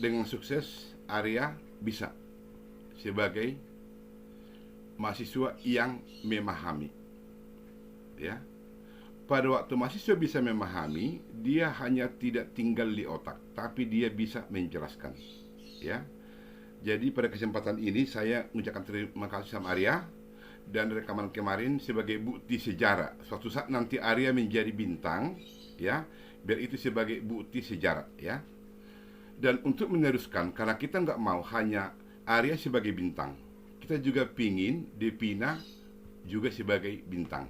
Dengan sukses, Arya bisa sebagai mahasiswa yang memahami. Ya, pada waktu mahasiswa bisa memahami, dia hanya tidak tinggal di otak, tapi dia bisa menjelaskan. Ya, jadi pada kesempatan ini saya mengucapkan terima kasih sama Arya dan rekaman kemarin sebagai bukti sejarah. Suatu saat nanti Arya menjadi bintang, ya, biar itu sebagai bukti sejarah, ya. Dan untuk meneruskan, karena kita nggak mau hanya Arya sebagai bintang, kita juga pingin Devina juga sebagai bintang.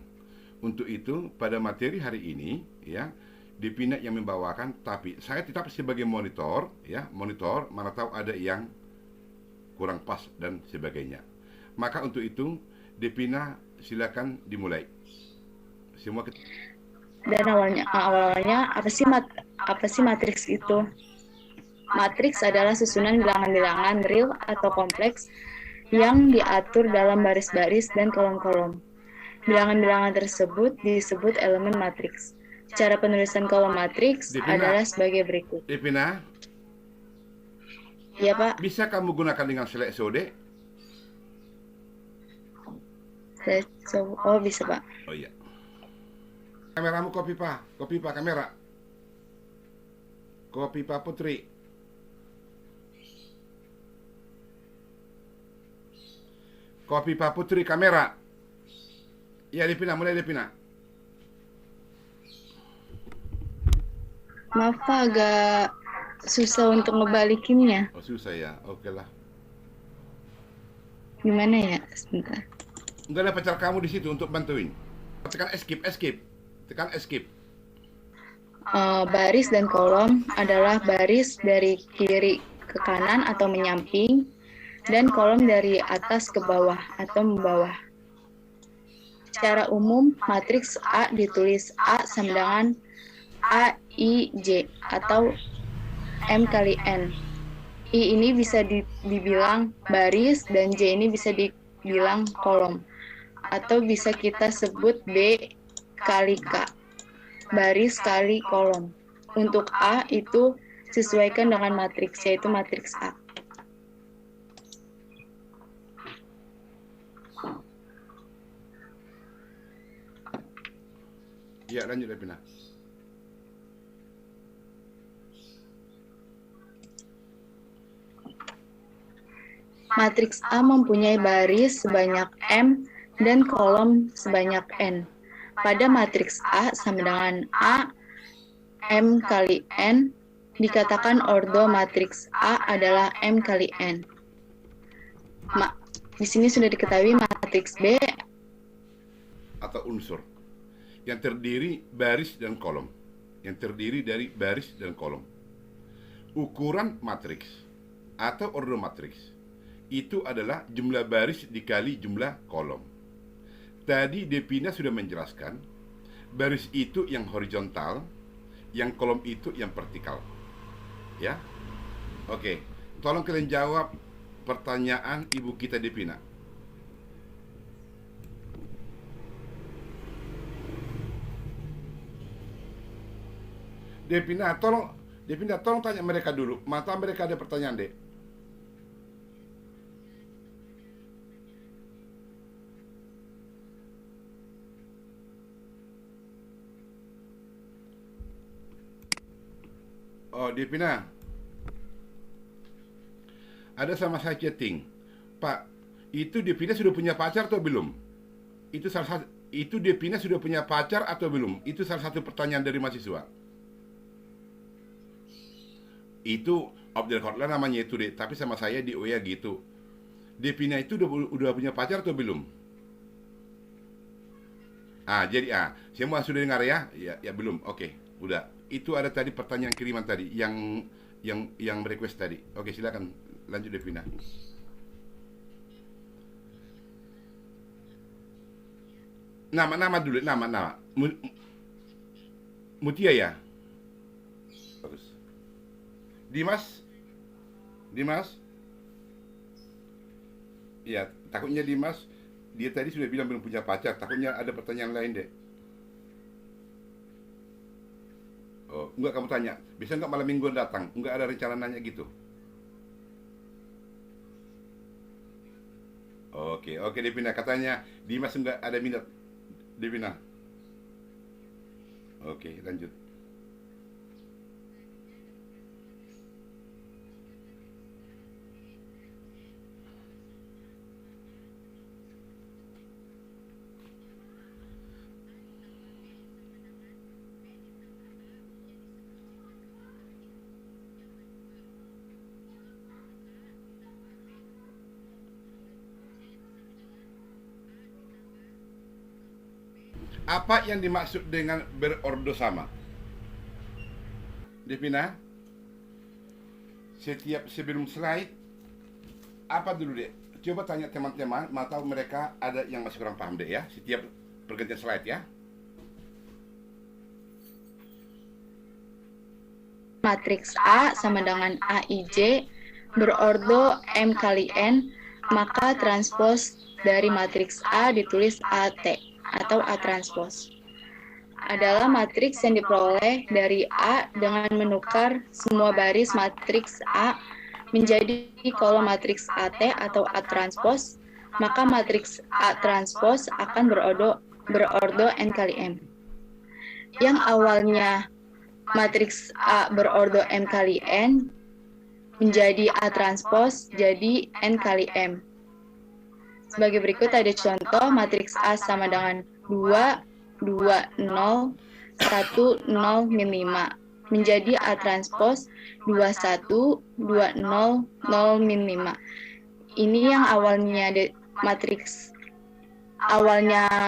Untuk itu, pada materi hari ini, ya, Devina yang membawakan, tapi saya tetap sebagai monitor, ya, monitor, mana tahu ada yang kurang pas dan sebagainya. Maka untuk itu, Devina silakan dimulai. Semua Dan awalnya apa sih matriks itu? Matriks adalah susunan bilangan-bilangan real atau kompleks yang diatur dalam baris-baris dan kolom-kolom. Bilangan-bilangan tersebut disebut elemen matriks. Cara penulisan kolom matriks adalah sebagai berikut. Devina, ya Pak. Bisa kamu gunakan dengan SLSOD? Oh, bisa Pak. Oh iya. Kameramu kopi pak kamera. Kopi pak Putri. Kopi pak Putri kamera. Ya, Devina, mulai Devina. Maaf Pak, agak susah untuk ngebalikinnya. Oh, susah ya, oke lah. Gimana ya, sebentar. Enggak ada pacar kamu di situ untuk bantuin. Tekan escape. Tekan escape. Baris dan kolom adalah baris dari kiri ke kanan atau menyamping, dan kolom dari atas ke bawah atau membawah. Secara umum, matriks A ditulis A sama dengan A, I, J atau M kali N. I ini bisa dibilang baris dan J ini bisa dibilang kolom. Atau bisa kita sebut B kali K, baris kali kolom. Untuk A itu sesuaikan dengan matriks, yaitu matriks A. Ya, lanjut Devina. Matriks A mempunyai baris sebanyak M dan kolom sebanyak N. Pada matriks A sama dengan A, M kali N, dikatakan ordo matriks A adalah M kali N. Di sini sudah diketahui matriks B atau unsur yang terdiri baris dan kolom. Yang terdiri dari baris dan kolom. Ukuran matriks atau ordo matriks itu adalah jumlah baris dikali jumlah kolom. Tadi Devina sudah menjelaskan, baris itu yang horizontal, yang kolom itu yang vertikal. Ya? Oke, tolong kalian jawab pertanyaan ibu kita Devina. Devina, tolong tanya mereka dulu. Mata mereka ada pertanyaan, Dek. Oh, Devina. Ada sama saya chatting. Pak, itu Devina sudah punya pacar atau belum? Itu Devina sudah punya pacar atau belum? Itu salah satu pertanyaan dari mahasiswa. Itu Abdul Khotla namanya itu, Dek. Tapi sama saya di OYA gitu. Devina itu udah punya pacar atau belum? Jadi semua sudah dengar ya? Ya belum. Oke, udah. Itu ada tadi pertanyaan kiriman tadi yang request tadi. Oke, silakan lanjut Devina. Nama dulu, nama. Mutia ya? Bagus. Dimas? Ya, takutnya Dimas, dia tadi sudah bilang belum punya pacar. Takutnya ada pertanyaan lain deh. Oh, enggak kamu tanya. Bisa enggak malam mingguan datang? Enggak ada rencana nanya gitu. Oke, Devina. Katanya Dimas enggak ada minat. Devina. Oke, lanjut. Apa yang dimaksud dengan berordo sama? Devina, sebelum slide, apa dulu deh? Coba tanya teman-teman, tahu mereka ada yang masih kurang paham deh ya. Setiap pergantian slide ya. Matriks A sama dengan AIJ berordo M kali N, maka transpos dari matriks A ditulis AT atau A transpos. Adalah matriks yang diperoleh dari A dengan menukar semua baris matriks A menjadi kolom matriks AT atau A transpos, maka matriks A transpos akan berordo N kali M. Yang awalnya matriks A berordo M kali N menjadi A transpos jadi N kali M. Sebagai berikut ada contoh matriks A sama dengan 2, 2, 0, 1, 0, min 5 menjadi A transpos 2, 1, 2, 0, 0, min 5. Ini yang awalnya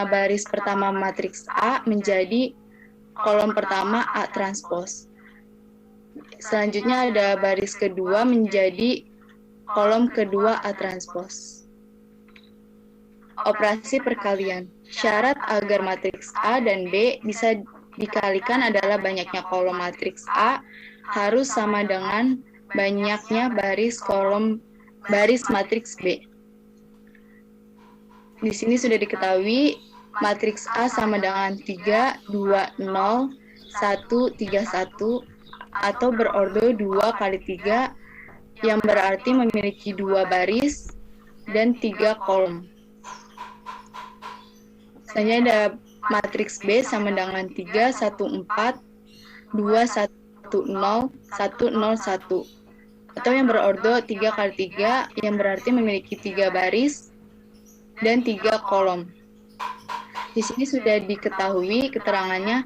baris pertama matriks A menjadi kolom pertama A transpos. Selanjutnya ada baris kedua menjadi kolom kedua A transpos. Operasi perkalian. Syarat agar matriks A dan B bisa dikalikan adalah banyaknya kolom matriks A harus sama dengan banyaknya baris matriks B. Di sini sudah diketahui matriks A sama dengan 3, 2, 0, 1, 3, 1 atau berordo 2 kali 3 yang berarti memiliki 2 baris dan 3 kolom. Selanjutnya ada matriks B sama dengan 3, 1, 4, 2, 1, 0, 1, 0, 1 atau yang berordo 3 kali 3 yang berarti memiliki 3 baris dan 3 kolom. Di sini sudah diketahui keterangannya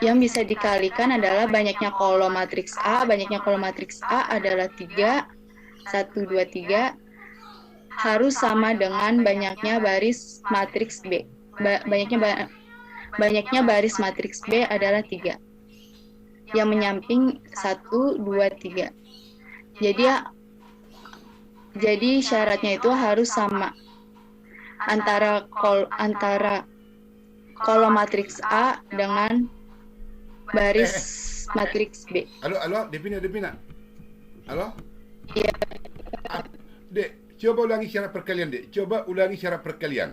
yang bisa dikalikan adalah banyaknya kolom matriks A. Banyaknya kolom matriks A adalah 3, 1, 2, 3 harus sama dengan banyaknya baris matriks B. Banyaknya baris matriks B adalah 3. Yang menyamping 1, 2, 3. Jadi syaratnya itu harus sama antara kolom matriks A dengan baris matriks B. Halo, Devina. Halo? Iya. Dek, coba ulangi syarat perkalian, Dek. Coba ulangi syarat perkalian.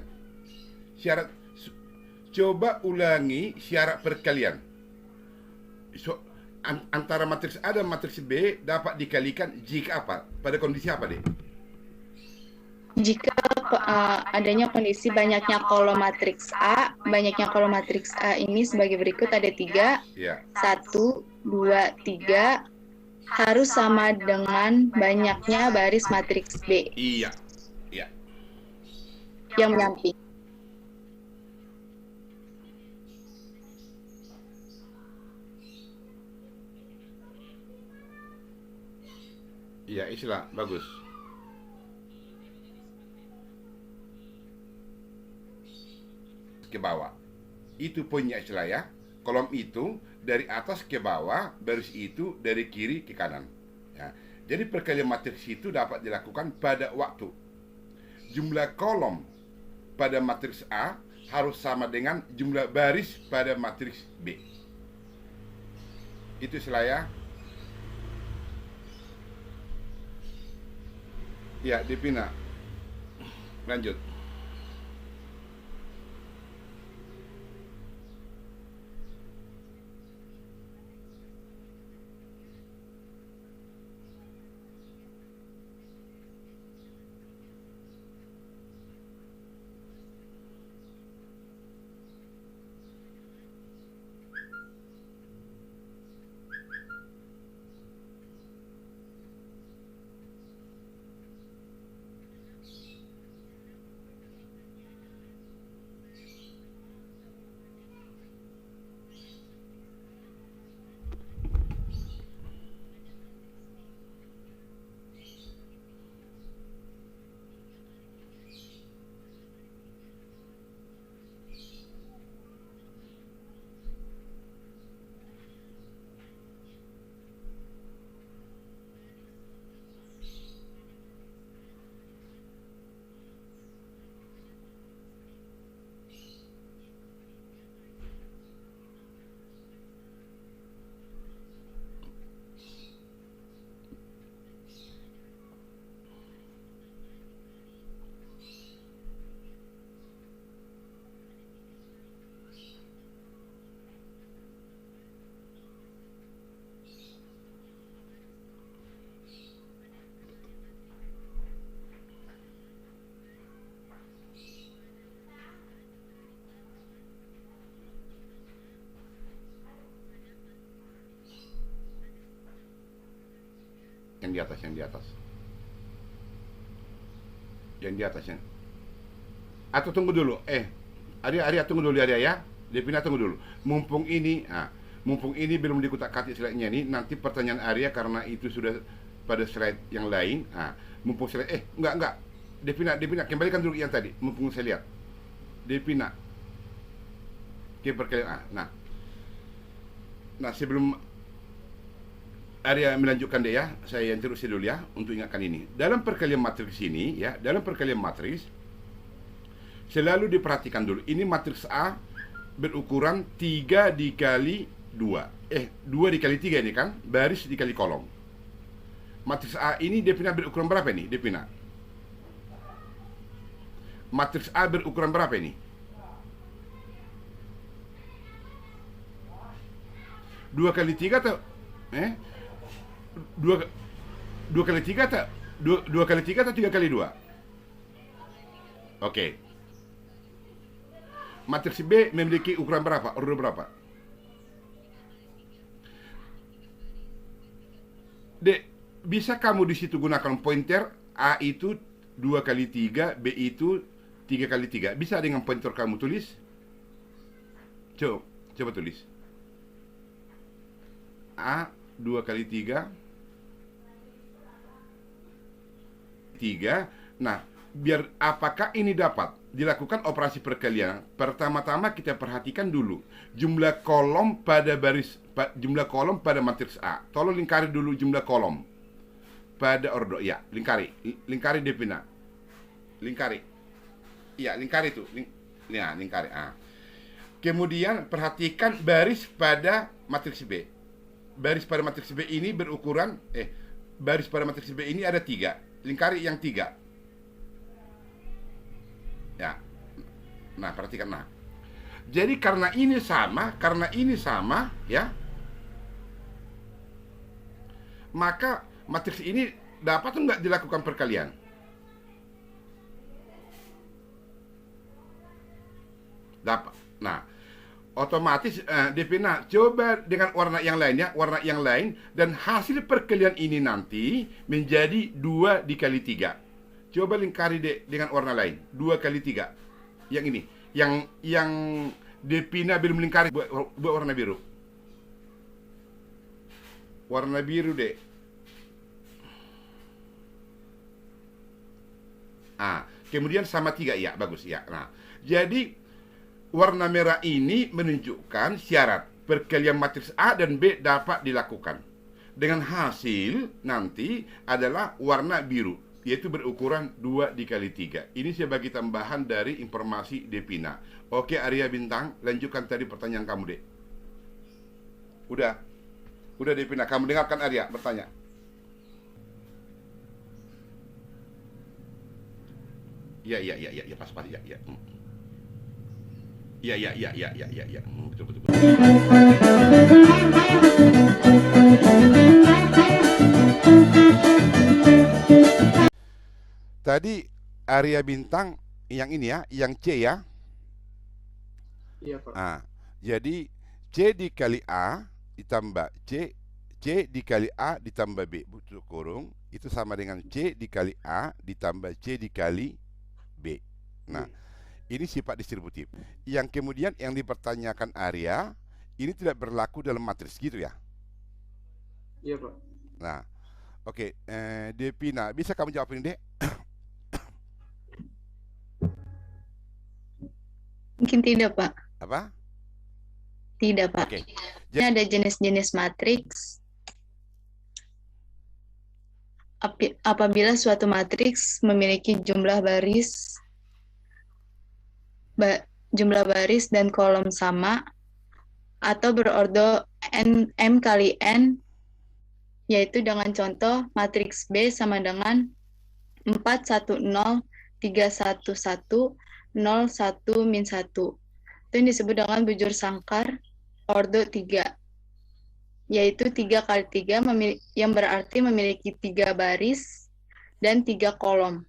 Antara matriks A dan matriks B dapat dikalikan jika apa? Pada kondisi apa, Dek? Jika adanya kondisi banyaknya kolom matriks A. Banyaknya kolom matriks A ini sebagai berikut ada 3. Ya. 1, 2, 3 harus sama dengan banyaknya baris matriks B. Iya. Yang menyamping. Iya, istilah bagus. Ke bawah. Itu poinnya istilah ya. Kolom itu dari atas ke bawah, baris itu dari kiri ke kanan. Ya. Jadi perkalian matriks itu dapat dilakukan pada waktu jumlah kolom pada matriks A harus sama dengan jumlah baris pada matriks B. Itu istilah ya, Devina. Lanjut. Yang di atas, yang di atas. Yang di atas, yang. Atau tunggu dulu. Arya tunggu dulu Arya ya. Devina tunggu dulu. Mumpung ini belum dikutak-katik slide-nya nih, nanti pertanyaan Arya karena itu sudah pada slide yang lain. Mumpung slide enggak. Devina kembalikan dulu yang tadi. Mumpung saya lihat. Devina. Oke, perkalian Nah, sebelum Arya melanjutkan deh ya, saya yang terus dulu ya untuk ingatkan ini. Dalam perkalian matriks ini ya, dalam perkalian matriks selalu diperhatikan dulu. Ini matriks A berukuran 3 dikali 2. 2 dikali 3 ini kan, baris dikali kolom. Matriks A ini Devina berukuran berapa nih, Devina? Matriks A berukuran berapa ini? 2 kali 3 atau 2 kali 3 atau 2 kali 3 atau 3 kali 2? Oke. Matriks B memiliki ukuran berapa? Order berapa? Dek, bisa kamu di situ gunakan pointer A itu 2 kali 3, B itu 3 kali 3. Bisa dengan pointer kamu tulis? Coba tulis. A 2 kali 3. Nah, biar apakah ini dapat dilakukan operasi perkalian? Pertama-tama kita perhatikan dulu jumlah kolom pada jumlah kolom pada matriks A. Tolong lingkari dulu jumlah kolom pada ordo. Ya, lingkari Devina. Lingkari. Ya, lingkari itu. Lingkari. Kemudian perhatikan baris pada matriks B. Baris pada matriks B ini berukuran baris pada matriks B ini ada 3. Lingkari yang 3. Ya. Nah, perhatikan Jadi karena ini sama ya, maka matriks ini dapat enggak dilakukan perkalian? Dapat. Nah, otomatis Devina coba dengan warna yang lain dan hasil perkalian ini nanti menjadi 2 dikali 3. Coba lingkari dengan warna lain, 2 kali 3. Yang ini, yang Devina belum lingkari buat warna biru. Warna biru, Dek. Kemudian sama 3 ya, bagus ya. Nah, jadi warna merah ini menunjukkan syarat perkalian matriks A dan B dapat dilakukan. Dengan hasil nanti adalah warna biru. yaitu berukuran 2 dikali 3. Ini sebagai tambahan dari informasi Devina. Oke Arya Bintang, lanjutkan tadi pertanyaan kamu, Dek. Udah Devina, kamu dengarkan Arya bertanya. Ya, pas ya. Ya. Betul. Tadi Arya Bintang yang ini ya, yang C ya. Iya, Pak. Nah, jadi C dikali A ditambah C dikali A ditambah B butuh kurung itu sama dengan C dikali A ditambah C dikali B. Nah, ini sifat distributif. Yang kemudian yang dipertanyakan Arya ini tidak berlaku dalam matriks gitu ya? Iya, Pak. Nah, oke, Devina, bisa kamu jawab ini, Dek? Mungkin tidak, Pak. Apa? Tidak, Pak. Oke. Ini ada jenis-jenis matriks. Apabila suatu matriks memiliki jumlah baris dan kolom sama atau berordo m kali n, yaitu dengan contoh matriks B sama dengan 4, 1, 0, 3, 1, 1, 0, 1, min 1. Itu yang disebut dengan bujur sangkar ordo 3, yaitu 3 kali 3 yang berarti memiliki 3 baris dan 3 kolom.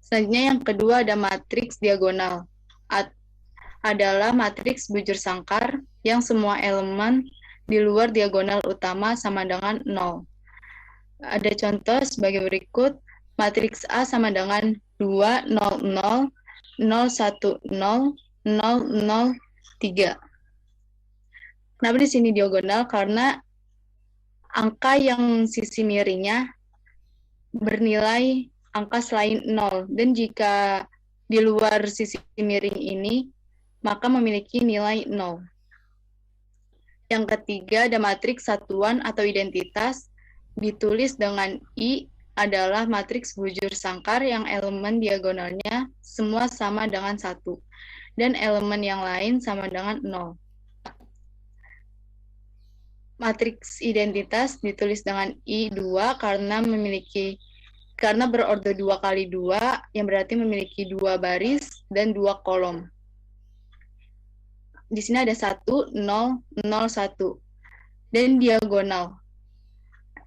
Selanjutnya yang kedua ada matriks diagonal. Adalah matriks bujur sangkar yang semua elemen di luar diagonal utama sama dengan 0. Ada contoh sebagai berikut. Matriks A sama dengan 2, 0, 0, 0, 1, 0, 0, 0, 3. Kenapa di sini diagonal? Karena angka yang sisi miringnya bernilai angka selain 0. Dan jika di luar sisi miring ini, maka memiliki nilai 0. Yang ketiga ada matriks satuan atau identitas, ditulis dengan I, adalah matriks bujur sangkar yang elemen diagonalnya semua sama dengan 1, dan elemen yang lain sama dengan 0. Matriks identitas ditulis dengan I2 karena berordo 2 kali 2, yang berarti memiliki 2 baris dan 2 kolom. Di sini ada 1, 0, 0, 1, dan diagonal.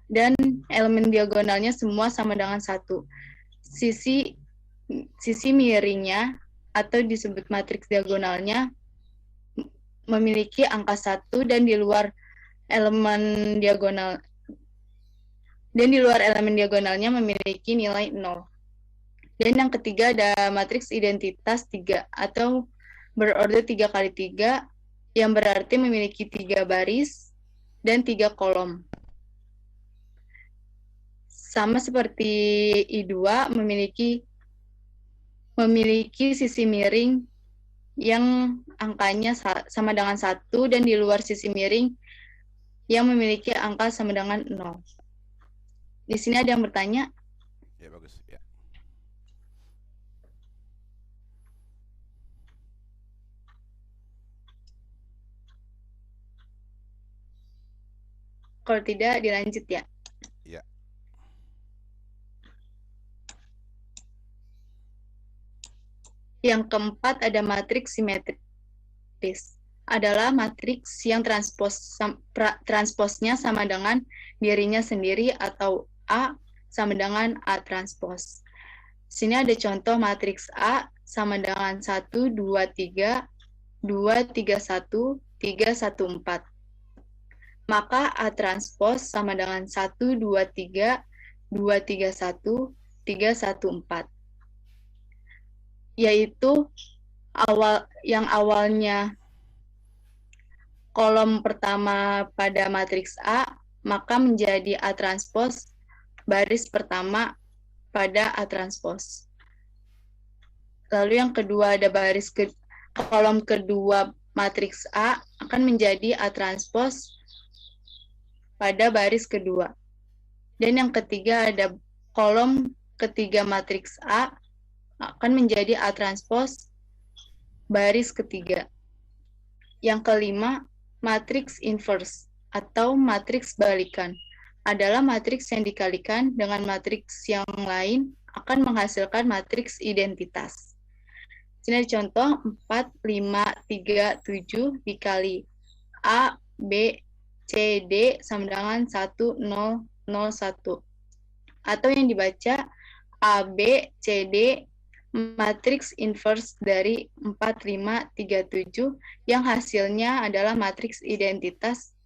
Dan elemen diagonalnya semua sama dengan 1. Sisi miringnya atau disebut matriks diagonalnya memiliki angka 1 dan di luar elemen diagonalnya memiliki nilai 0. Dan yang ketiga ada matriks identitas 3 atau berordo 3 kali 3 yang berarti memiliki 3 baris dan 3 kolom. Sama seperti I2 memiliki sisi miring yang angkanya sama dengan 1 dan di luar sisi miring yang memiliki angka sama dengan 0. Di sini ada yang bertanya? Ya, bagus. Ya. Kalau tidak, dilanjut ya. Ya. Yang keempat ada matriks simetris. Adalah matriks yang transposnya sama dengan dirinya sendiri atau A sama dengan A transpos. Sini ada contoh matriks A sama dengan 1, 2, 3, 2, 3, 1, 3, 1, 4. Maka A transpos sama dengan 1, 2, 3, 2, 3, 1, 3, 1, 4. Yaitu yang awalnya kolom pertama pada matriks A, maka menjadi A transpos baris pertama pada A transpos. Lalu yang kedua ada kolom kedua matriks A akan menjadi A transpose pada baris kedua. Dan yang ketiga ada kolom ketiga matriks A akan menjadi A transpose baris ketiga. Yang kelima, matriks inverse atau matriks balikan adalah matriks yang dikalikan dengan matriks yang lain akan menghasilkan matriks identitas. Sini ada contoh 4, 5, 3, 7 dikali A, B, C, D sama dengan 1, 0, 0, 1. Atau yang dibaca A, B, C, D matriks inverse dari 4, 5, 3, 7 yang hasilnya adalah matriks identitas,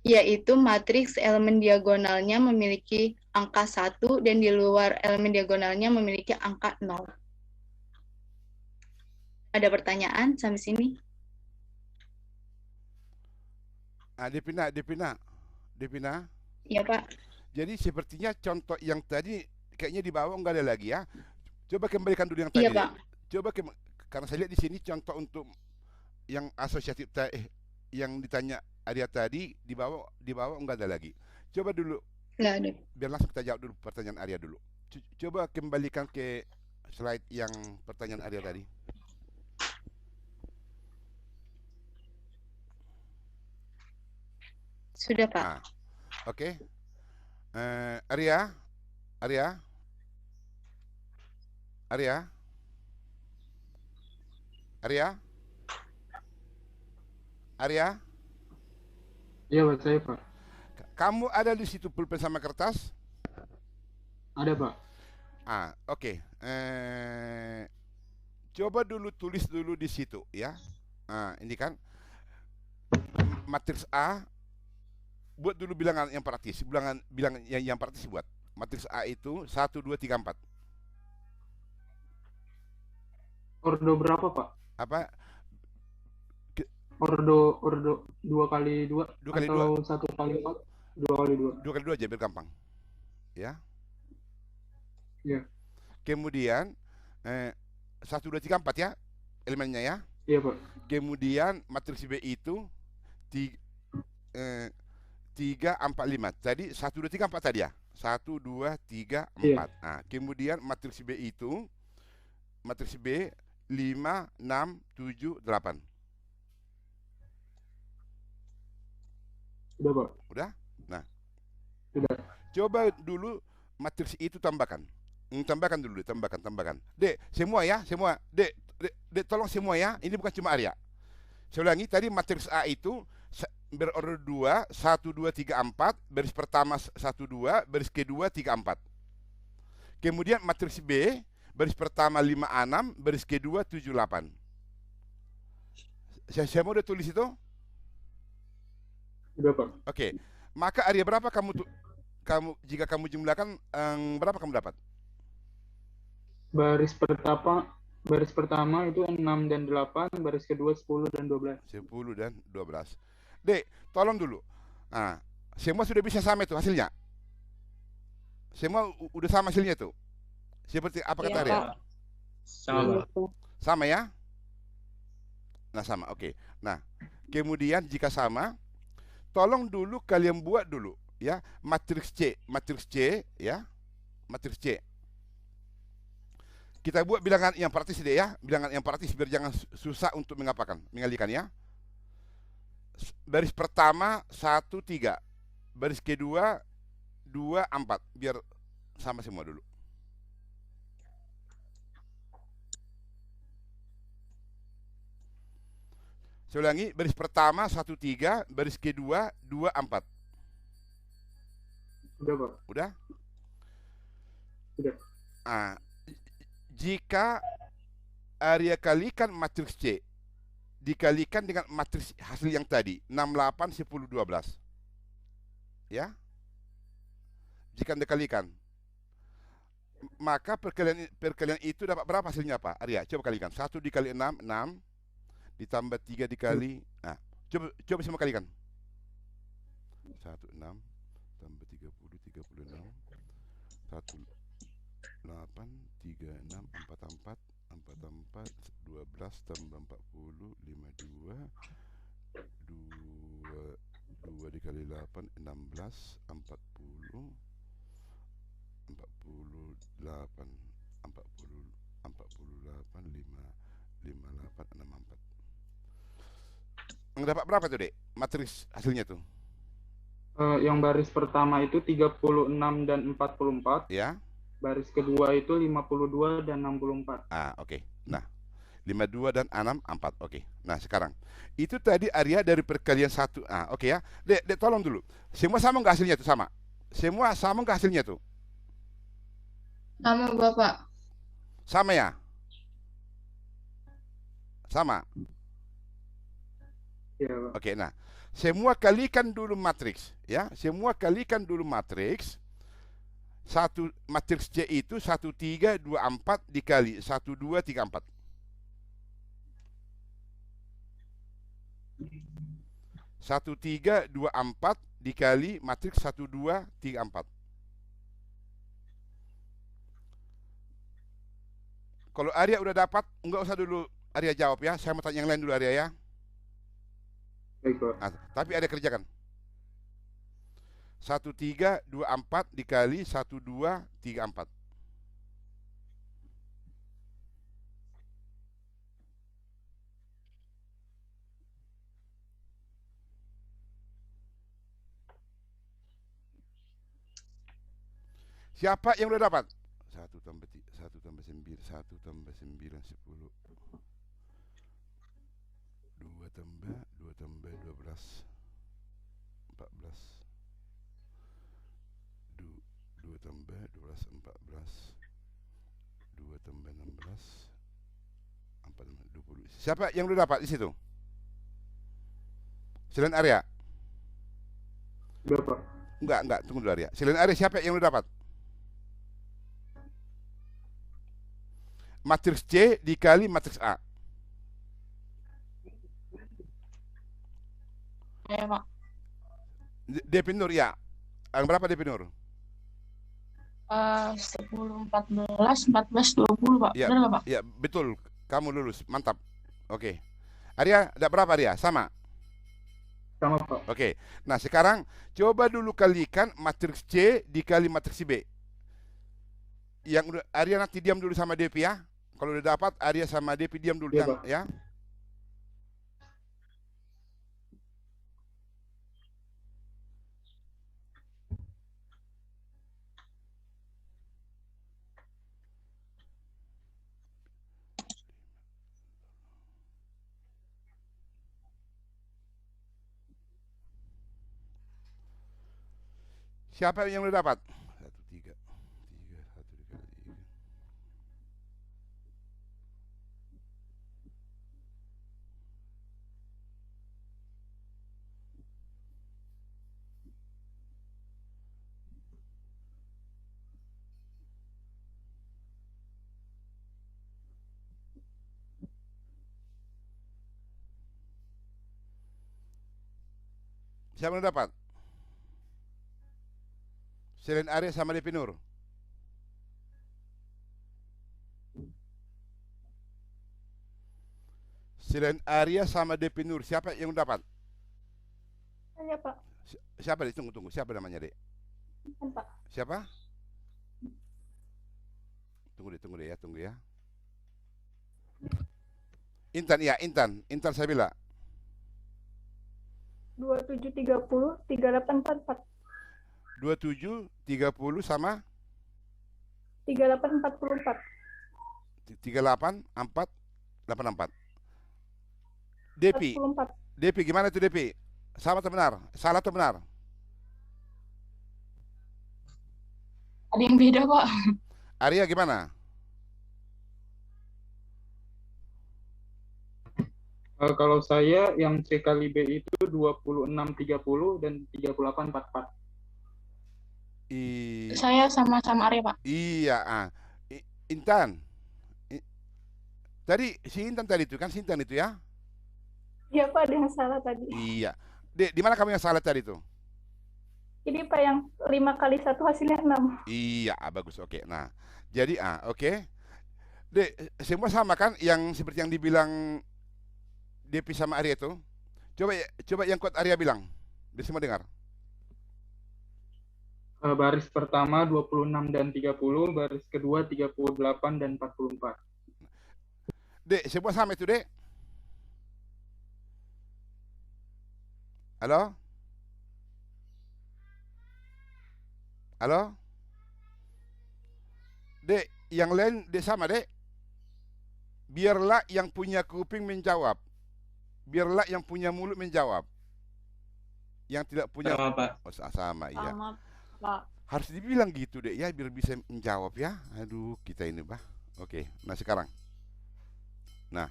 yaitu matriks elemen diagonalnya memiliki angka 1 dan di luar elemen diagonalnya memiliki angka 0. Ada pertanyaan sampai sini? Devina. Iya, Pak. Jadi sepertinya contoh yang tadi kayaknya di bawah nggak ada lagi ya. Coba kembalikan dulu yang tadi. Iya, Pak. Karena saya lihat di sini contoh untuk yang asosiatif yang ditanya Arya tadi di bawah nggak ada lagi. Coba dulu. Nggak ada. Biar langsung kita jawab dulu pertanyaan Arya dulu. Coba kembalikan ke slide yang pertanyaan Arya tadi. Sudah, Pak. Oke. Arya. Iya, Pak, saya, Pak. Kamu ada di situ pulpen sama kertas? Ada, Pak. Oke. Coba dulu tulis dulu di situ ya. Ini kan matriks A. Buat dulu bilangan yang praktis. Bilangan yang praktis buat. Matriks A itu 1, 2, 3, 4. Ordo berapa, Pak? Apa? Ordo 2 kali 2 2 kali atau 2. 1 kali 4? 2 kali 2. 2 kali 2 aja biar gampang. Ya. Iya. Kemudian 1, 2, 3, 4 ya elemennya ya. Iya, Pak. Kemudian matriks B itu 3, 4, 5. Tadi 1, 2, 3, 4 tadi ya. 1, 2, 3, 4. Iya. Kemudian matriks B itu matriks B 5, 6, 7, 8. Udah, Pak. Udah? Nah, Sudah. coba dulu matriks itu tambahkan. Tambahkan dulu, tambahkan. Dek, semua ya, semua. Dek, tolong semua ya. Ini bukan cuma Arya. Saya ulangi, tadi matriks A itu berorder 2, 1, 2, 3, 4. Baris pertama 1, 2, baris kedua 3, 4. Kemudian matriks B, baris pertama 5, 6, baris kedua 7, 8. Saya mau udah tulis itu? Udah, Pak. Oke. Maka Arya berapa jika kamu jumlahkan berapa kamu dapat? Baris pertama itu 6 dan 8, baris kedua 10 dan 12. 10 dan 12. Dek, tolong dulu. Semua sudah bisa sama itu hasilnya? Semua udah sama hasilnya itu? Seperti apa kata Arya? Sama. Sama ya? Nah, sama. Oke. Nah, kemudian jika sama, tolong dulu kalian buat dulu ya matriks C ya. Matriks C. Kita buat bilangan yang praktis deh ya, bilangan yang praktis biar jangan susah untuk mengalihkan ya. Baris pertama 1, 3. Baris kedua 2, 4. Biar sama semua dulu. Saya ulangi, baris pertama 1, 3, baris kedua 2, 4. Udah, Pak. Udah? Udah. Jika Arya kalikan matriks C dikalikan dengan matriks hasil yang tadi 6, 8, 10, 12 ya, jika Anda kalikan maka perkalian itu dapat berapa hasilnya Pak Arya? Coba kalikan 1 dikali 6, 6 ditambah 3 dikali coba semua kalikan 1, 6 tambah 30, 36 1, 8, 3, 6, 4, 4, 4, 4, 12 tambah 40, 52. 2 dikali 8, 16, 40, 48, 58, 64. Dapat berapa tuh, Dek? Matriks hasilnya tuh. Yang baris pertama itu 36 dan 44. Ya. Baris kedua itu 52 dan 64. Oke. Nah, 52 dan 64. Oke. Nah, sekarang itu tadi area dari perkalian 1. Oke ya. Dek, tolong dulu. Semua sama nggak hasilnya tuh? Sama. Semua sama nggak hasilnya tuh? Sama, Bapak. Sama ya? Sama. Ya, Pak. Oke, nah. Semua kalikan dulu matriks, ya. Semua kalikan dulu matriks. Satu matriks C itu 1, 3, 2, 4 dikali 1, 2, 3, 4. 1, 3, 2, 4 dikali matriks 1, 2, 3, 4. Kalau Arya udah dapat, nggak usah dulu Arya jawab ya. Saya mau tanya yang lain dulu Arya ya. Baik, Pak. Tapi ada kerjakan. 1, 3, 2, 4 dikali 1, 2, 3, 4. Siapa yang udah dapat? 1 tambah 9, 1 tambah 9, 10. 2 tambah 12, 14. 2 tambah 12, 14. 2 tambah 16, 4 tambah 20. Siapa yang udah dapat di situ? Selain Arya? Bapak. Enggak, tunggu dulu Arya. Selain Arya siapa yang udah dapat? Matriks C dikali matriks A. Ya, Pak. DP Nur ya. Yang berapa DP Nur? 10, 14, 20, Pak. Ya, Benar nggak, Pak? ya betul. Kamu lulus, mantap. Oke. Arya, ada berapa Arya? Sama. Sama, Pak. Oke. Nah sekarang coba dulu kalikan matriks C dikali matriks B. Yang udah Arya nanti diam dulu sama DP ya. Kalau udah dapat Arya sama DP diam dulu Ya, Pak. ya. Siapa yang udah dapat? 1, 3, 1 dikali 3. Siapa yang dapat? Selain Arya sama DP Nur. Selain Arya sama DP Nur, siapa yang dapat? Saya, Pak. Siapa deh? Tunggu. Siapa namanya, Dek? Pak. Siapa? Tunggu ya. Intan, ya, Intan. Intan Sabila. 27, 30, 38, 44. 27, 30 sama 38, 44. 38, 4, 84. Depi. 44. Depi gimana tuh Depi? Sama atau benar? Salah atau benar? Ada yang beda, Pak. Arya gimana? Kalau saya yang C kali B itu 26, 30 dan 38, 44. Saya sama-sama Arya, Pak. Iya. Intan. Tadi si Intan tadi itu kan, si Intan itu ya? Iya, Pak, ada yang salah tadi. Iya. Dek, di mana kamu yang salah tadi tuh? Ini, Pak, yang 5 kali 1 hasilnya 6. Iya, bagus. Oke. Nah, jadi oke. Dek, semua sama kan yang seperti yang dibilang Depi sama Arya itu? Coba yang kuat Arya bilang. Dia semua dengar. Baris pertama 26 dan 30, baris kedua 38 dan 44. Dek, semua sama itu, Dek. Halo? Halo? Dek, yang lain Dek sama, Dek. Biarlah yang punya kuping menjawab. Biarlah yang punya mulut menjawab. Yang tidak punya Sama, Pak. Oh, sama ya. Sama, Pak. Harus dibilang gitu deh ya biar bisa menjawab ya. Aduh, kita ini, Bah. Oke, nah sekarang. Nah,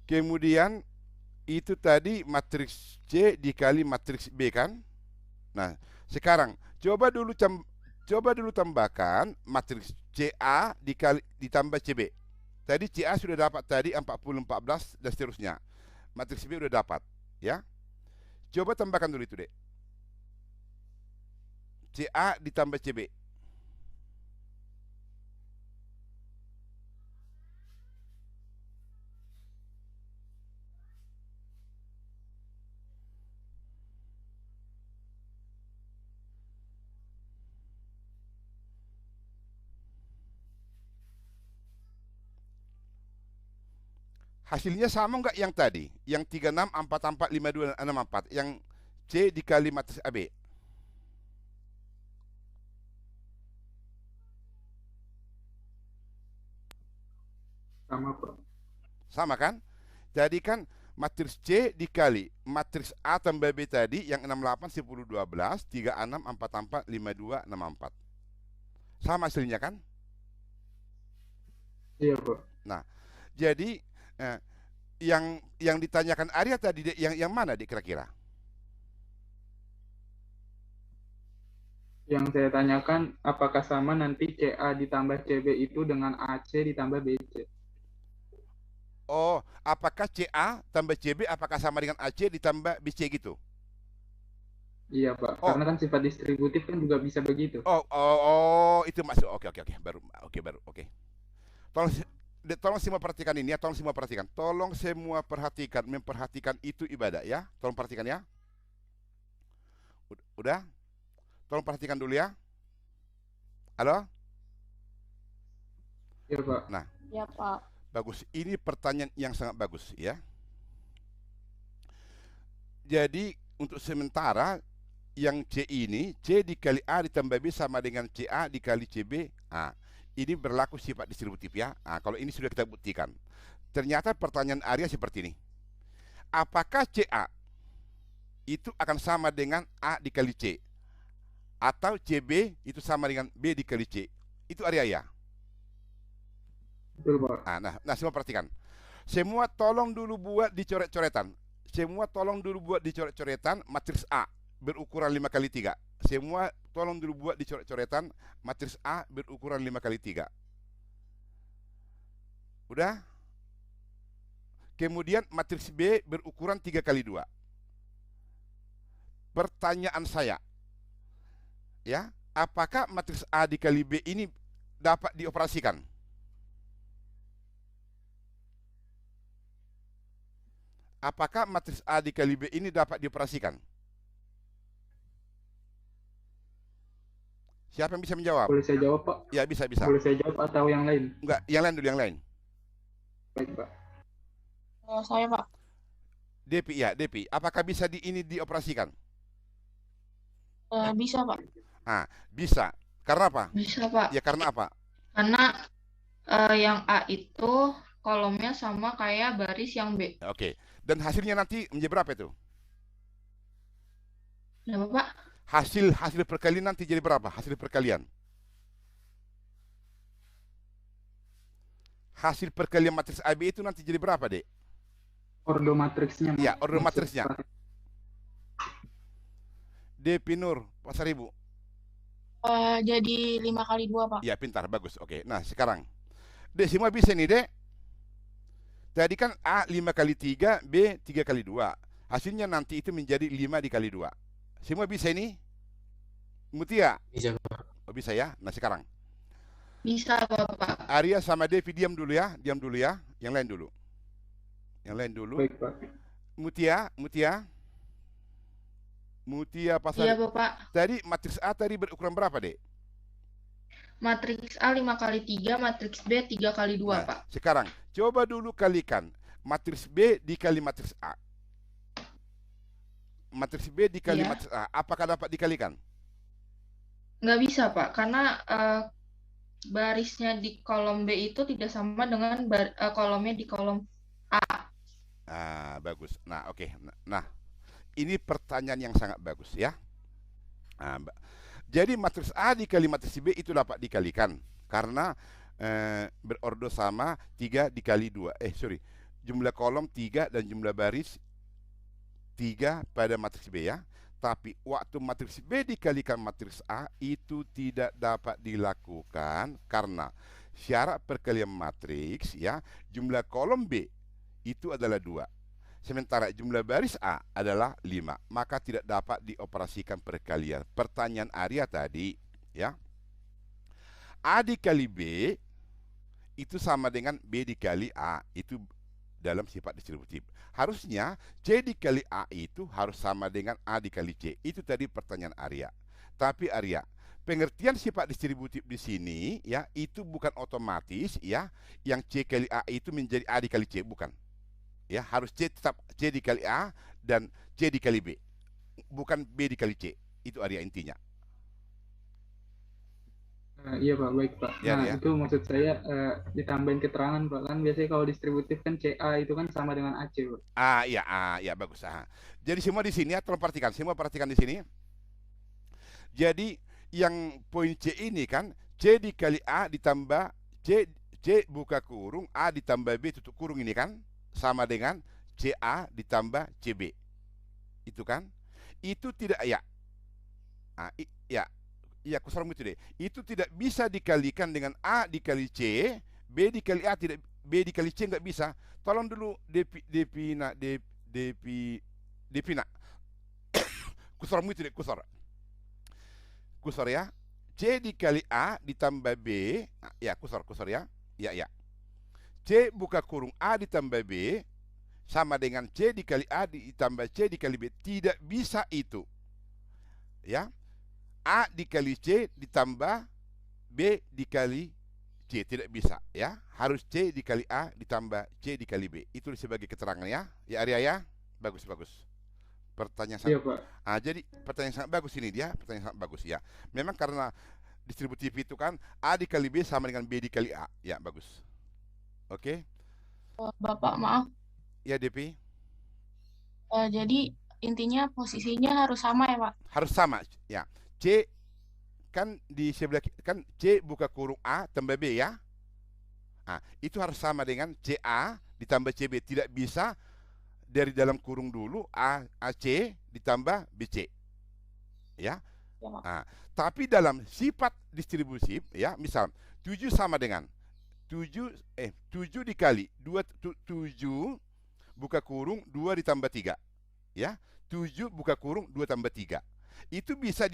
kemudian itu tadi matriks C dikali matriks B kan? Nah, sekarang coba dulu tambahkan matriks CA dikali ditambah CB. Tadi CA sudah dapat tadi 40 14 dan seterusnya. Matriks B udah dapat, ya. Coba tambahkan dulu itu, Dek. CA ditambah CB. Hasilnya sama enggak yang tadi? Yang 36 44 52 64 yang C dikali matriks AB. Sama, Pak. Sama kan? Jadi kan matriks C dikali matriks A tambah B tadi yang 68 10 12 36 44 52 64. Sama hasilnya kan? Iya, Pak. Nah, jadi yang ditanyakan Arya tadi Dek, yang mana Dek kira-kira? Yang saya tanyakan, apakah sama nanti CA ditambah CB itu dengan AC ditambah BC? Oh, apakah CA tambah CB apakah sama dengan AC ditambah BC gitu? Iya, Pak. Oh. Karena kan sifat distributif kan juga bisa begitu. Oh, itu masuk. Oke. Baru. Tolong semua perhatikan ini ya, tolong semua perhatikan. Tolong semua perhatikan, memperhatikan itu ibadah ya. Tolong perhatikan ya. Udah? Tolong perhatikan dulu ya. Halo? Iya, Pak. Nah, Ya, Pak. bagus. Ini pertanyaan yang sangat bagus ya. Jadi untuk sementara yang C ini C dikali A ditambah B sama dengan CA dikali CB. Ini berlaku sifat distributif ya. Kalau ini sudah kita buktikan. Ternyata pertanyaan Arya seperti ini. Apakah CA itu akan sama dengan A dikali C? Atau CB itu sama dengan B dikali C? Itu Arya ya? Betul, Pak. Nah, semua perhatikan. Semua tolong dulu buat dicoret-coretan. Matriks A berukuran 5 kali 3. Semua tolong dulu buat dicoret-coretan matriks A berukuran 5 kali 3. Udah? Kemudian matriks B berukuran 3 kali 2. Pertanyaan saya, ya, apakah matriks A dikali B ini dapat dioperasikan? Apakah matriks A dikali B ini dapat dioperasikan? Siapa yang bisa menjawab? Boleh saya jawab, Pak? Ya, bisa. Boleh saya jawab atau yang lain? Enggak, yang lain dulu, yang lain. Baik, Pak. Saya, Pak. Depi, apakah bisa ini dioperasikan? Bisa, Pak. Bisa. Karena apa? Bisa, Pak. Ya karena apa? Karena yang A itu kolomnya sama kayak baris yang B. Oke. Dan hasilnya nanti menjadi berapa itu? Kenapa, Pak? Hasil perkalian nanti jadi berapa? Hasil perkalian. Hasil perkalian matriks AB itu nanti jadi berapa, Dek? Ordo matriksnya. Ya, ordo matriksnya. Depi Nur, Pasar Ibu. Jadi 5 kali 2, Pak. Ya, pintar, bagus. Oke. Nah, sekarang Dek, semua bisa nih, Dek. Tadi kan A 5 kali 3, B 3 kali 2. Hasilnya nanti itu menjadi 5 dikali 2. Semua bisa ini? Mutia? Bisa, Pak. Oh, bisa ya? Nah, sekarang Bisa, Bapak. Arya sama Devi diam dulu ya, diam dulu ya. Yang lain dulu. Yang lain dulu. Baik, Pak. Mutia Iya, pasal Bapak. tadi matriks A tadi berukuran berapa, Dek? Matriks A 5 kali 3, matriks B 3 kali 2, Nah, Pak. sekarang coba dulu kalikan matriks B dikali matriks A. Matriks B dikali Iya. matriks A, apakah dapat dikalikan? Nggak bisa, Pak, karena barisnya di kolom B itu tidak sama dengan kolomnya di kolom A. Ah, bagus. Nah, oke. Nah, ini pertanyaan yang sangat bagus ya. Nah, jadi matriks A dikali matriks B itu dapat dikalikan karena berordo sama 3 dikali 2. Jumlah kolom 3 dan jumlah baris 3 pada matriks B ya. Tapi waktu matriks B dikalikan matriks A itu tidak dapat dilakukan karena syarat perkalian matriks ya, jumlah kolom B itu adalah 2. Sementara jumlah baris A adalah 5, maka tidak dapat dioperasikan perkalian. Pertanyaan Arya tadi ya, A dikali B itu sama dengan B dikali A, itu dalam sifat distributif. Harusnya C dikali A itu harus sama dengan A dikali C. Itu tadi pertanyaan Arya. Tapi Arya, pengertian sifat distributif di sini ya, itu bukan otomatis ya, yang C kali A itu menjadi A dikali C, bukan. Ya, harus C tetap C dikali A dan C dikali B. Bukan B dikali C. Itu Arya intinya. Iya, Pak, baik, Pak. Ya, Nah, ya. itu maksud saya ditambahin keterangan, Pak. Kan biasanya kalau distributif kan CA itu kan sama dengan AC, Pak. Iya, bagus. Jadi semua di sini ya, tolong perhatikan. Semua perhatikan di sini. Jadi yang poin C ini kan C dikali A ditambah C buka kurung A ditambah B tutup kurung ini kan sama dengan CA ditambah CB. Itu kan? Itu tidak ya. Ya, kusaran itu deh. Itu tidak bisa dikalikan dengan A dikali C, B dikali A tidak, B dikali C nggak bisa. Tolong dulu Devina. Kusaran itu deh, kusor ya. C dikali A ditambah B, ya kusor ya. Ya. C buka kurung A ditambah B sama dengan C dikali A ditambah C dikali B. Tidak bisa itu. Ya. A dikali C ditambah B dikali C, tidak bisa ya. Harus C dikali A ditambah C dikali B. Itu sebagai keterangan ya. Ya Arya ya. Bagus. Pertanyaan Iya, sangat. Pak. Jadi pertanyaan sangat bagus ini dia, pertanyaan sangat bagus ya. Memang karena distributif itu kan A dikali B sama dengan B dikali A. Ya, bagus. Oke. Bapak, maaf. Ya, Depi. Jadi intinya posisinya harus sama ya, Pak? Harus sama ya. C kan di sebelah kan C buka kurung A tambah B ya. Itu harus sama dengan CA ditambah CB. Tidak bisa dari dalam kurung dulu AC ditambah BC. Ya. Ya, Pak. Tapi dalam sifat distributif ya, misal 7 sama dengan 7 dikali 2 7 buka kurung 2 ditambah 3. Ya. 7 buka kurung 2 tambah 3. Itu bisa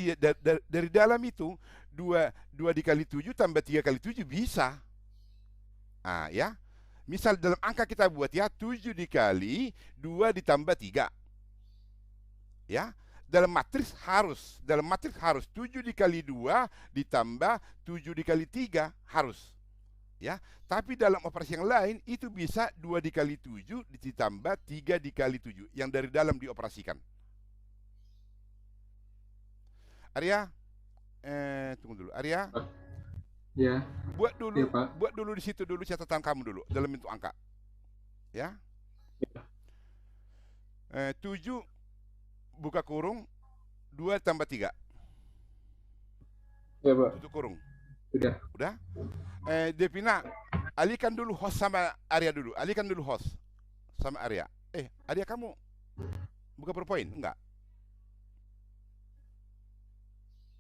dari dalam itu 2 dikali 7 tambah 3 kali 7 bisa. Ya. Misal dalam angka kita buat ya 7 dikali 2 ditambah 3. Ya. Dalam matriks harus 7 dikali 2 ditambah 7 dikali 3 harus. Ya. Tapi dalam operasi yang lain itu bisa 2 dikali 7 ditambah 3 dikali 7 yang dari dalam dioperasikan. Arya, tunggu dulu. Arya, Ya. buat dulu, Iya, Pak. buat dulu di situ dulu catatan kamu dulu dalam bentuk angka, ya. 7 buka kurung 2 tambah 3. Ya, Pak. Tutup kurung. Udah. Devina, alihkan dulu host sama Arya dulu. Alihkan dulu host sama Arya. Arya kamu buka PowerPoint enggak?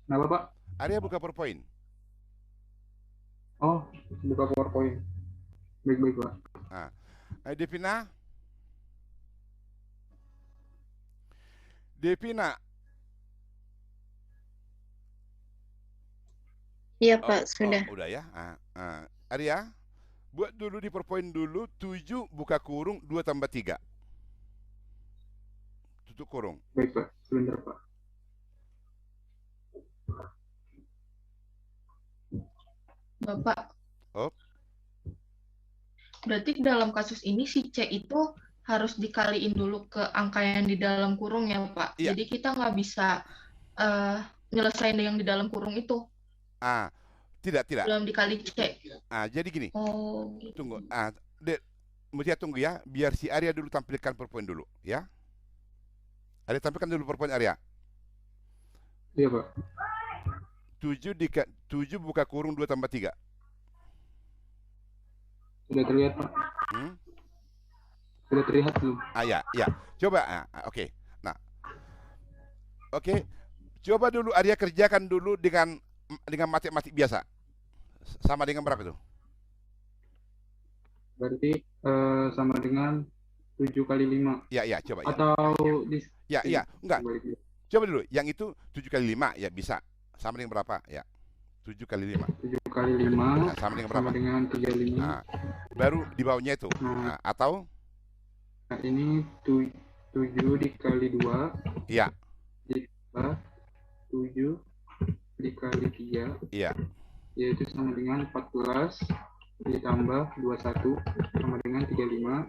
Kenapa, Pak? Arya buka PowerPoint. Oh, buka PowerPoint. Baik, Pak. Devina, Iya, Pak, sudah. Udah ya. Arya, buat dulu di PowerPoint dulu 7 buka kurung 2 tambah 3. Tutup kurung. Baik, Pak. Sebentar, Pak. Bapak. Oh. Berarti dalam kasus ini si C itu harus dikaliin dulu ke angka yang di dalam kurung ya, Pak. Iya. Jadi kita nggak bisa nyelesain yang di dalam kurung itu. Tidak. Belum dikali C. Jadi gini. Oh. Tunggu. Mesti tunggu ya, biar si Arya dulu tampilkan PowerPoint dulu, ya. Arya tampilkan dulu PowerPoint Arya. Iya, Pak. 7 buka kurung 2 tambah 3. Sudah terlihat, Pak. Sudah terlihat belum? Ya. Coba, oke. Nah, oke. Coba dulu Arya kerjakan dulu dengan matematik biasa. Sama dengan berapa itu? Berarti sama dengan 7 kali 5. Ya, coba ya. Atau Ya, enggak. Coba dulu, yang itu 7 kali 5 ya bisa. Sama dengan berapa? Ya. 7 kali 5. 7 kali 5 sama dengan berapa? Sama dengan 35. Baru di bawahnya itu. Atau? Nah, ini 7 dikali 2. Iya. Ditambah 7 dikali 3. Iya. Yaitu sama dengan 14 ditambah 21 sama dengan 35.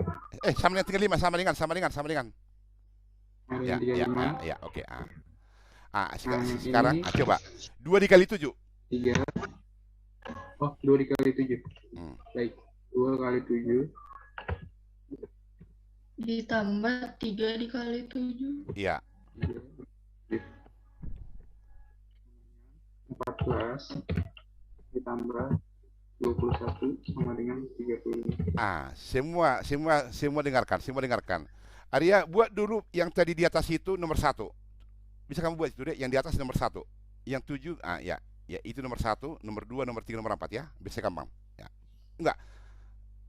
Sama dengan 35, sama dengan. Ya, oke. Sekarang coba 2 dikali 7. 3. Oh, 2 dikali 7. Baik. 2 kali 7 ditambah 3 dikali 7. Iya. 14 ditambah 21 sama dengan 35. Semua dengarkan. Arya, buat dulu yang tadi di atas itu nomor 1. Bisa kamu buat itu deh, yang di atas nomor 1. Yang 7, ya, itu nomor 1, nomor 2, nomor 3, nomor 4 ya. Bisa gampang. Ya. Enggak.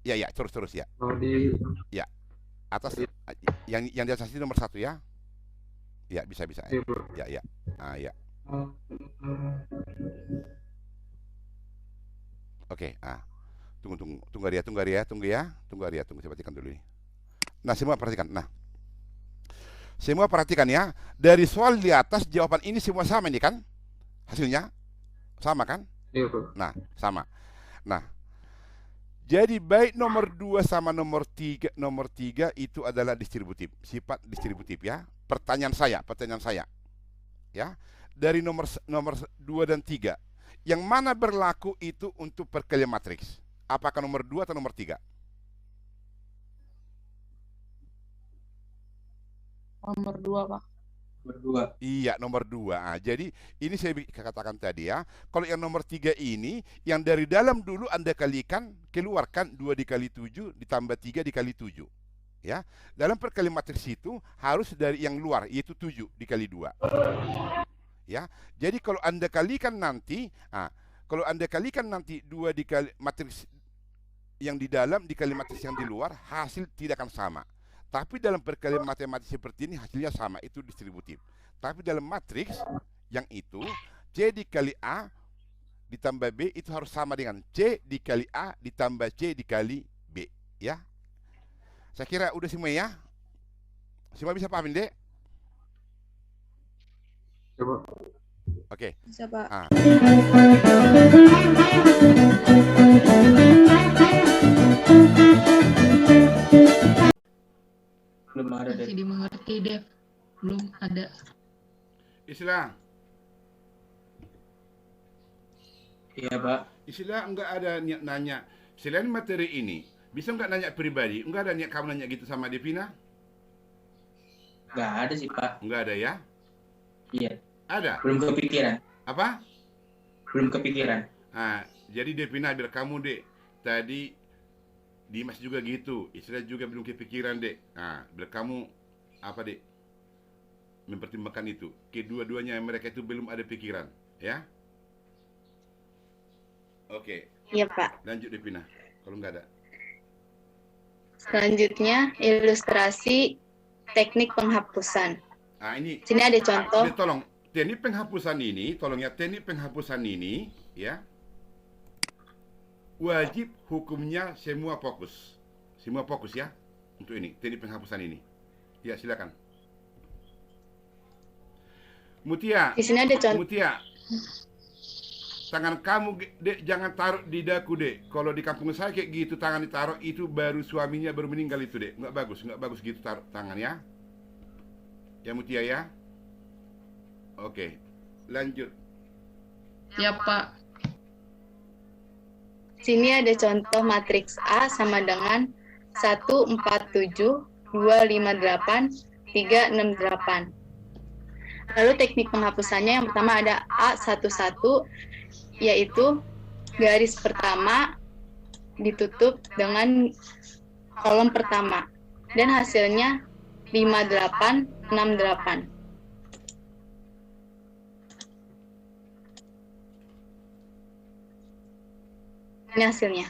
Ya, terus ya. Ya. Atas yang di atas itu nomor 1 ya. Ya, bisa. Ya. Ya. Oke, tunggu Arya, saya perhatikan dulu ini. Nah, semua perhatikan ya. Dari soal di atas jawaban ini semua sama ini kan? Hasilnya sama kan? Iya, Pak. Nah, sama. Nah, jadi baik nomor 2 sama nomor 3 itu adalah distributif, sifat distributif ya. Pertanyaan saya. Ya. Dari nomor 2 dan 3, yang mana berlaku itu untuk perkalian matriks? Apakah nomor 2 atau nomor 3? Nomor 2, Pak. Nomor 2. Iya, nomor 2. Jadi ini saya katakan tadi ya. Kalau yang nomor 3 ini, yang dari dalam dulu Anda keluarkan 2 dikali 7 ditambah 3 dikali 7. Ya. Dalam perkalian matriks itu harus dari yang luar, yaitu 7 dikali 2. Ya. Jadi kalau Anda kalikan nanti 2 dikali matriks yang di dalam dikali matriks yang di luar, hasil tidak akan sama. Tapi dalam perkalian matematik seperti ini hasilnya sama, itu distributif. Tapi dalam matriks yang itu C dikali A ditambah B itu harus sama dengan C dikali A ditambah C dikali B, ya. Saya kira udah semua ya. Semua bisa pahamin, Dek? Coba. Oke. Bisa, Pak. Belum ada, Masih dimengerti, Dev. Belum ada. Istilah. Iya, Pak. Istilah enggak ada niat nanya. Selain materi ini, bisa enggak nanya pribadi? Enggak ada niat kamu nanya gitu sama Devina? Enggak ada sih, Pak. Enggak ada ya? Iya. Ada? Belum kepikiran. Apa? Belum kepikiran. Jadi Devina biar kamu, Dek. Tadi Dimas juga gitu, istilah juga belum kepikiran, Dek. Biar kamu Dek? Mempertimbangkan itu. Kedua-duanya mereka itu belum ada pikiran, ya? Oke. Iya, Pak. Lanjut Devina, kalau nggak ada. Selanjutnya, ilustrasi teknik penghapusan. Ini. Sini ada contoh. Tolong teknik penghapusan ini, tolong ya, teknik penghapusan ini, ya, wajib hukumnya semua fokus. Semua fokus ya, untuk ini, teknik penghapusan ini. Ya, silakan. Mutia, Di sini ada contoh. Mutia, tangan kamu, Dek, jangan taruh di dagu, Dek. Kalau di kampung saya kayak gitu, tangan ditaruh, itu baru suaminya baru meninggal itu, Dek. Nggak bagus gitu taruh tangan ya. Ya, Mutia ya. Oke, lanjut. Ya, Pak. Sini ada contoh matriks A sama dengan 147, 258, 368. Lalu teknik penghapusannya yang pertama ada A11, yaitu garis pertama ditutup dengan kolom pertama. Dan hasilnya 5868. Ini hasilnya.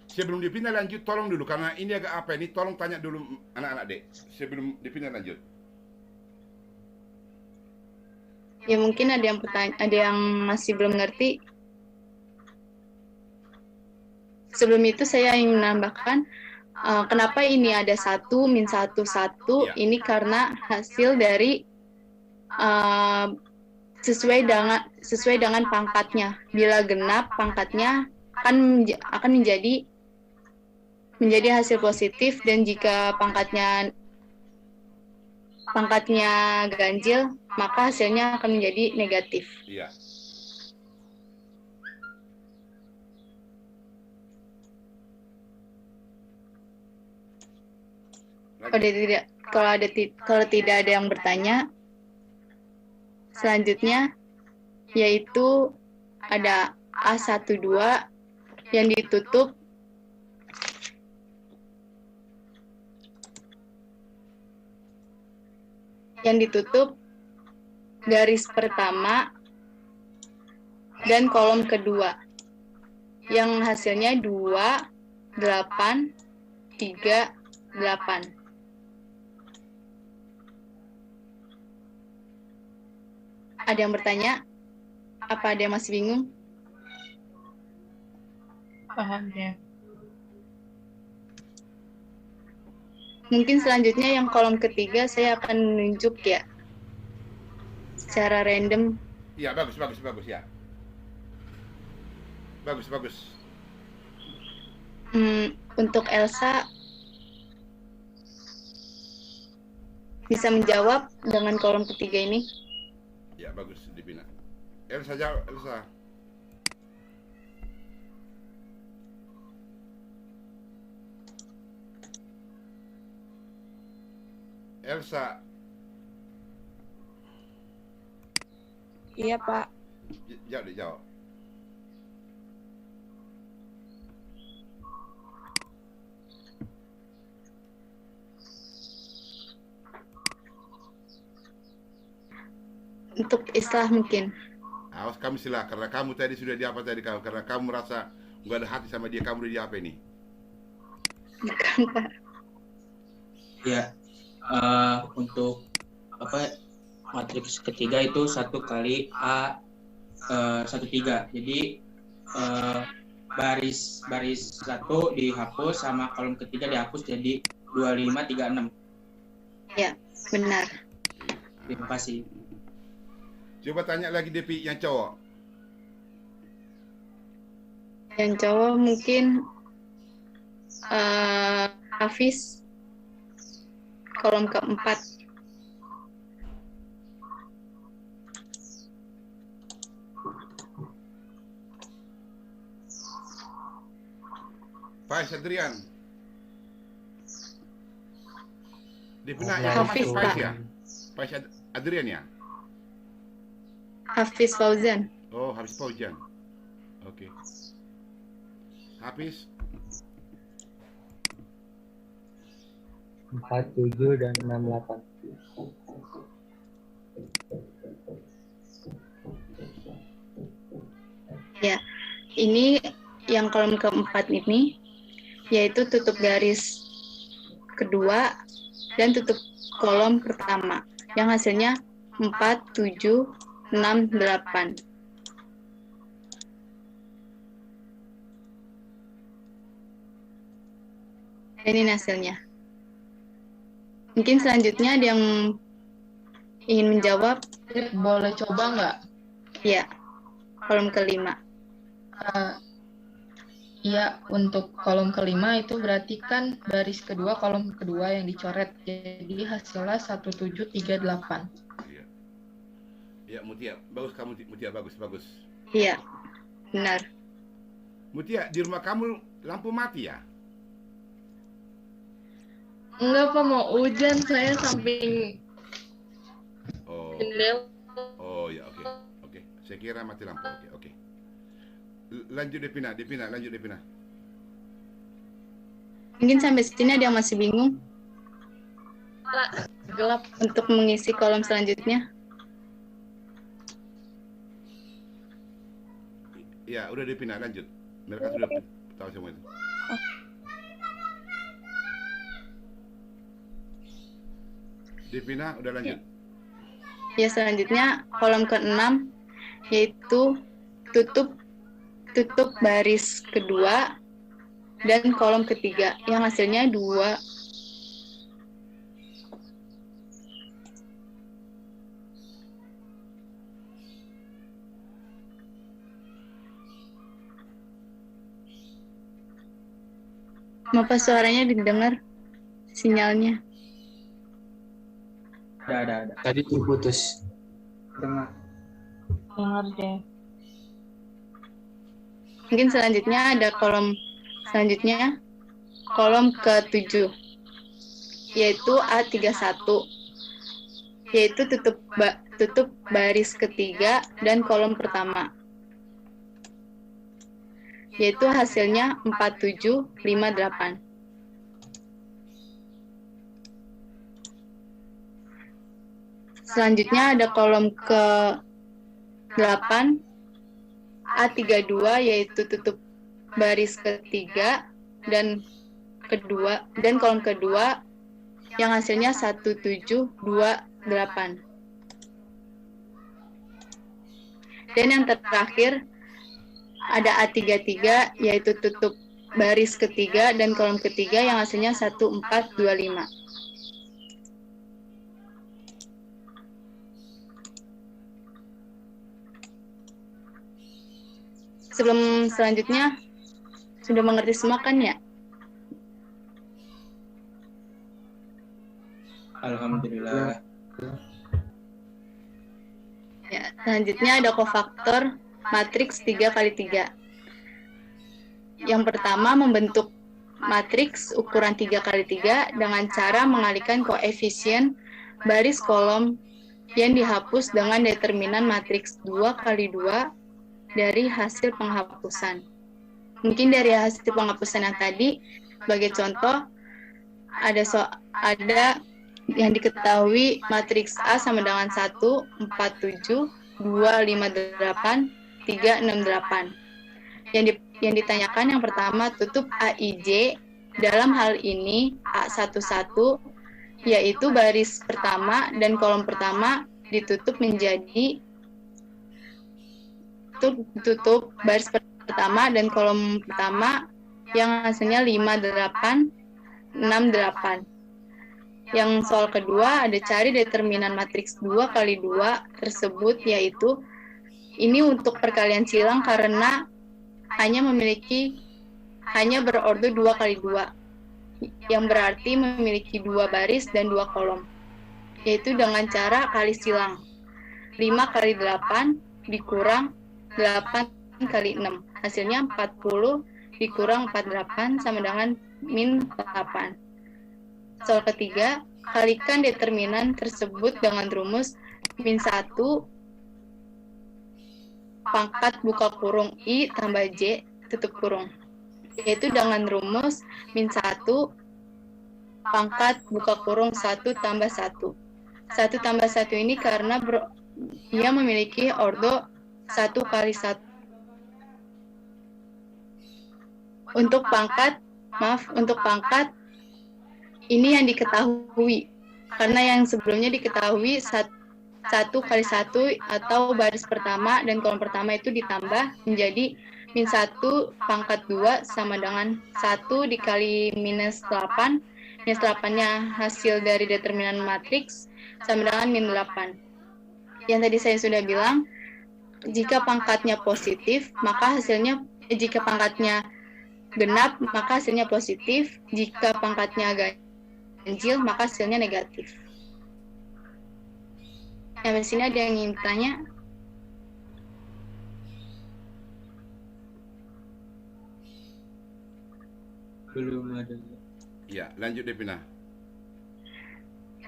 Sebelum dipindah lanjut, tolong dulu karena ini agak apa ini, tolong tanya dulu anak-anak, Dek, sebelum dipindah lanjut. Ya mungkin ada yang masih belum ngerti. Sebelum itu saya ingin menambahkan kenapa ini ada 1 min 1 1. Ya. Ini karena hasil dari sesuai dengan pangkatnya. Bila genap pangkatnya akan menjadi hasil positif, dan jika pangkatnya ganjil, maka hasilnya akan menjadi negatif. Iya. Kalau tidak ada yang bertanya, selanjutnya yaitu ada A12 yang ditutup garis pertama dan kolom kedua, yang hasilnya 2, 8, 3, 8. Ada yang bertanya? Apa ada yang masih bingung? Paham ya. Mungkin selanjutnya yang kolom ketiga saya akan menunjuk ya, secara random. Iya, bagus ya. Bagus. Untuk Elsa bisa menjawab dengan kolom ketiga ini. Ya, bagus dipindah. Elsa jawab, Elsa. Elsa. Iya, Pak. Jawab. Untuk istilah mungkin. Awas kamu silah, karena kamu tadi sudah diapa tadi kamu, karena kamu merasa nggak ada hati sama dia, kamu udah diapa ini? Bukan, Pak. Ya, untuk matriks ketiga itu 1 kali A 13. Jadi baris 1 dihapus sama kolom ketiga dihapus jadi 2536. Ya, benar. Terima kasih. Coba tanya lagi Depi yang cowok. Yang cowok mungkin Hafiz, kolom keempat. Faiz Adrian. Dipindah yang Hafiz, Faiz Pak. ya? Faiz Adrian ya? Hafiz Fauzan. Oh, Hafiz Fauzan. Oke. Hafiz 47 dan 68. Ya, ini yang kolom keempat ini, yaitu tutup garis kedua dan tutup kolom pertama, yang hasilnya 4, 7, 6, 8. Ini hasilnya. Mungkin selanjutnya ada yang ingin menjawab? Boleh coba nggak? Ya, kolom kelima. Iya, untuk kolom kelima itu berarti kan baris kedua, kolom kedua yang dicoret. Jadi hasilnya 1738. Iya. Ya, Mutia, bagus kamu, Mutia, bagus. Iya, benar. Mutia, di rumah kamu lampu mati ya? Enggak, Pak, mau hujan, saya samping Oh, jendela. oh ya, oke. Saya kira mati lampu. Oke. Lanjut Devina, lanjut Devina. Mungkin sampai sini ada yang masih bingung Gelap. untuk mengisi kolom selanjutnya. Ya, udah Devina, lanjut. Mereka sudah tahu semua itu. Devina, udah lanjut. Ya, selanjutnya kolom ke-6 yaitu tutup baris kedua dan kolom ketiga yang hasilnya 2. Apa suaranya didengar? Sinyalnya. Ada. Tadi terputus. Dengar. Dengar deh. Mungkin selanjutnya ada kolom selanjutnya, kolom ke-7, yaitu A31, yaitu tutup baris ketiga dan kolom pertama, yaitu hasilnya 4758. Selanjutnya ada kolom ke-8, A32, yaitu tutup baris ketiga dan kolom kedua yang hasilnya 1728. Dan yang terakhir ada A33, yaitu tutup baris ketiga dan kolom ketiga yang hasilnya 1425. Sebelum selanjutnya, sudah mengerti semua kan ya? Alhamdulillah. Ya, selanjutnya ada kofaktor matriks 3x3. Yang pertama, membentuk matriks ukuran 3x3 dengan cara mengalihkan koefisien baris kolom yang dihapus dengan determinan matriks 2x2 dari hasil penghapusan. Mungkin dari hasil penghapusan yang tadi, sebagai contoh, ada yang diketahui matriks A sama dengan 1, 4, 7, 2, 5, 8, 3, 6, 8. Yang ditanyakan yang pertama, tutup AIJ, dalam hal ini A11, yaitu baris pertama dan kolom pertama ditutup menjadi tutup baris pertama dan kolom pertama yang hasilnya 5, 8, 6, 8. Yang soal kedua ada cari determinan matriks 2x2 tersebut, yaitu ini untuk perkalian silang karena hanya berordo 2x2, yang berarti memiliki 2 baris dan 2 kolom, yaitu dengan cara kali silang 5 kali 8 dikurang 8 kali 6, hasilnya 40 dikurang 48 sama dengan min 8. Soal ketiga, kalikan determinan tersebut dengan rumus min 1 pangkat buka kurung I tambah J tutup kurung, yaitu dengan rumus min 1 pangkat buka kurung 1 tambah 1. 1 tambah 1 ini karena ia memiliki ordo 1 kali 1. Untuk pangkat ini yang diketahui, karena yang sebelumnya diketahui 1 kali 1 atau baris pertama dan kolom pertama itu ditambah menjadi min 1 pangkat 2 sama dengan 1 dikali minus 8. Minus 8-nya hasil dari determinan matriks sama dengan min 8. Yang tadi saya sudah bilang, jika pangkatnya positif, maka hasilnya, jika pangkatnya genap, maka hasilnya positif. Jika pangkatnya ganjil, maka hasilnya negatif. Sampai sini ada yang ingin tanya? Belum ada. Ya, lanjut Devina.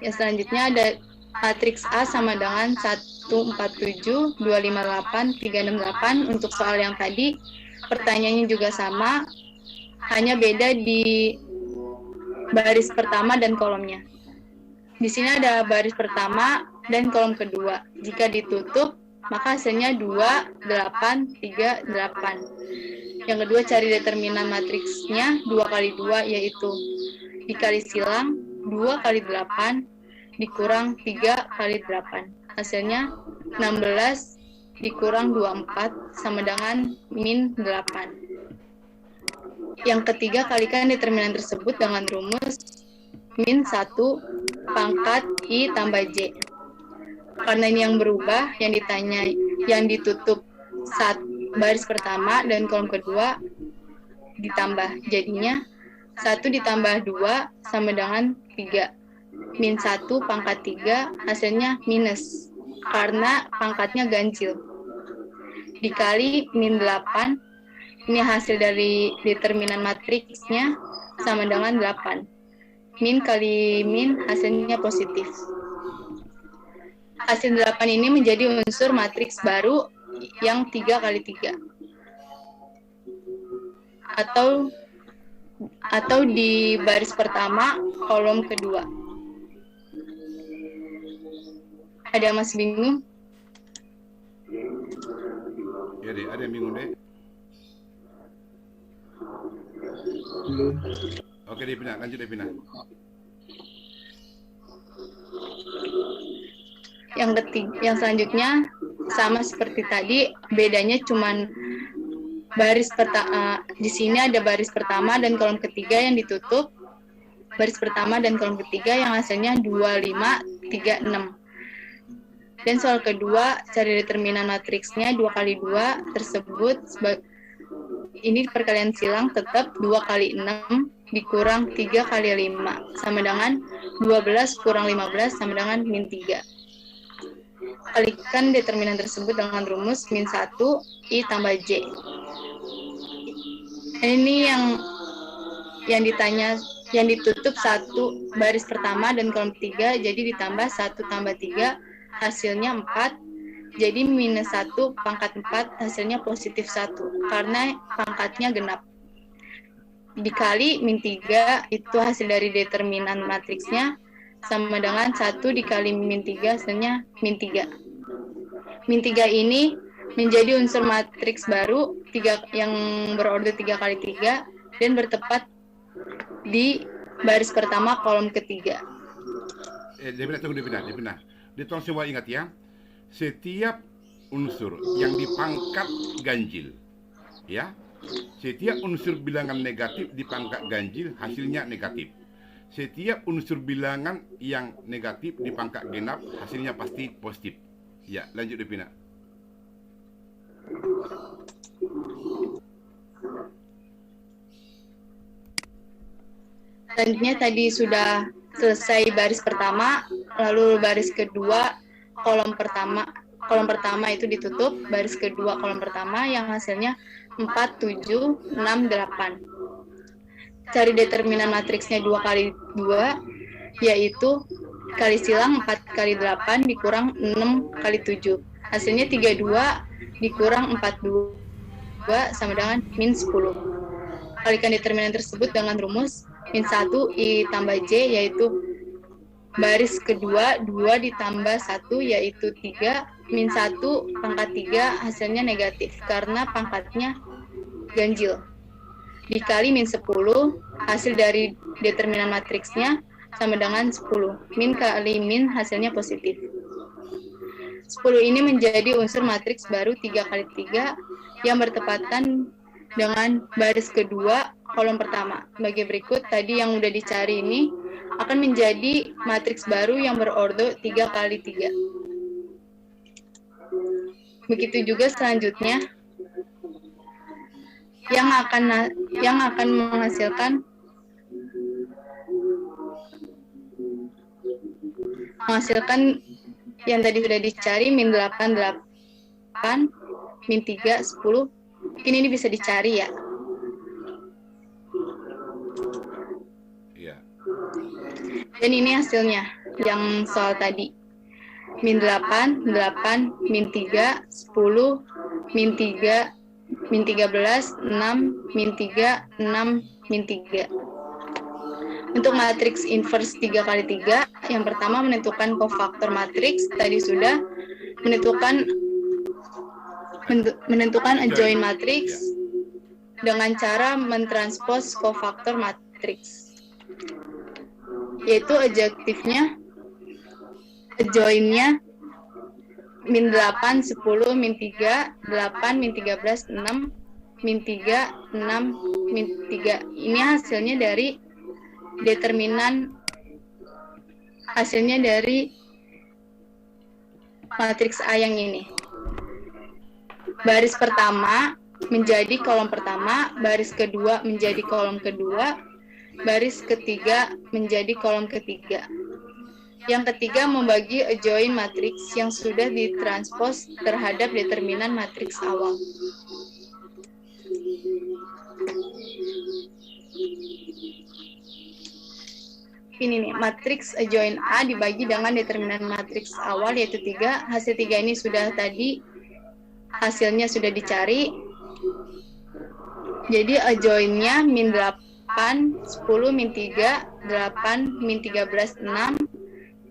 Ya, selanjutnya ada matriks A sama dengan 147, 258, 368. Untuk soal yang tadi, pertanyaannya juga sama, hanya beda di baris pertama dan kolomnya. Di sini ada baris pertama dan kolom kedua. Jika ditutup, maka hasilnya 2, 8, 3, 8. Yang kedua, cari determinan matriksnya 2 kali 2, yaitu dikali silang 2 kali 8 dikurang 3 kali 8. Hasilnya 16 dikurang 24 sama dengan min 8. Yang ketiga, kalikan determinan tersebut dengan rumus min 1 pangkat I tambah J. Karena ini yang berubah, yang ditanya, yang ditutup baris pertama dan kolom kedua ditambah. Jadinya 1 ditambah 2 sama dengan 3. Min 1 pangkat 3 hasilnya minus, karena pangkatnya ganjil. Dikali min 8, ini hasil dari determinan matriksnya sama dengan 8. Min kali min hasilnya positif. Hasil 8 ini menjadi unsur matriks baru yang 3 kali 3. Atau di baris pertama, kolom kedua. Ada yang masih bingung? Ya deh, ada yang bingung deh. Belum. Oke Devina, lanjut Devina. Yang selanjutnya sama seperti tadi, bedanya cuman baris pertama. Di sini ada baris pertama dan kolom ketiga yang ditutup. Baris pertama dan kolom ketiga yang hasilnya 2, 5, 3, 6. Dan soal kedua, cari determinan matriksnya 2 kali 2 tersebut. Ini perkalian silang tetap 2 kali 6 dikurang 3 kali 5 sama dengan 12 kurang 15 sama dengan min 3. Kalikan determinan tersebut dengan rumus min 1 I tambah J. Ini yang ditanya, yang ditutup 1 baris pertama dan kolom 3, jadi ditambah 1 tambah 3 hasilnya 4. Jadi minus 1 pangkat 4 hasilnya positif 1 karena pangkatnya genap. Dikali min 3 itu hasil dari determinan matriksnya sama dengan 1 dikali min 3 hasilnya min 3. Min 3 ini menjadi unsur matriks baru yang berorder 3 kali 3 dan bertepat di baris pertama kolom ketiga. Devina, tunggu Devina. Tolong semua ingat ya, setiap unsur yang dipangkat ganjil, ya, setiap unsur bilangan negatif dipangkat ganjil hasilnya negatif. Setiap unsur bilangan yang negatif dipangkat genap hasilnya pasti positif. Ya, lanjut Devina. Selanjutnya tadi sudah selesai baris pertama, lalu baris kedua kolom pertama itu ditutup, baris kedua kolom pertama yang hasilnya 4, 7, 6, 8. Cari determinan matriksnya 2 kali 2, yaitu kali silang 4 kali 8 dikurang 6 kali 7. Hasilnya 32 dikurang 42 sama dengan min 10. Kalikan determinan tersebut dengan rumus min 1 I tambah J, yaitu baris kedua 2 ditambah 1 yaitu 3, min 1 pangkat 3 hasilnya negatif karena pangkatnya ganjil. Dikali min 10 hasil dari determinan matriksnya sama dengan 10. Min kali min hasilnya positif. 10 ini menjadi unsur matriks baru 3 kali 3 yang bertepatan dengan baris kedua kolom pertama. Bagi berikut, tadi yang udah dicari ini akan menjadi matriks baru yang berordo 3 kali 3. Begitu juga selanjutnya yang akan menghasilkan yang tadi sudah dicari min 8, 8, min 3, 10. Mungkin ini bisa dicari ya. Iya. Dan ini hasilnya yang soal tadi. Min 8, 8, min 3, 10, min 3, min 13, 6, min 3, 6, min 3. Untuk matriks inverse 3 kali 3, yang pertama menentukan kofaktor matriks, tadi sudah menentukan adjoint matriks dengan cara mentranspos kofaktor matriks. Yaitu adjointnya min 8, 10, min 3, 8, min 13, 6, min 3, 6, min 3. Ini hasilnya dari hasilnya dari matriks A yang ini. Baris pertama menjadi kolom pertama, baris kedua menjadi kolom kedua, baris ketiga menjadi kolom ketiga. Yang ketiga membagi adjoint matriks yang sudah ditranspos terhadap determinan matriks awal. Ini nih, matriks adjoint A dibagi dengan determinan matriks awal yaitu 3. Hasil 3 ini sudah tadi, hasilnya sudah dicari. Jadi adjointnya min 8, 10, min 3, 8, min 13, 6,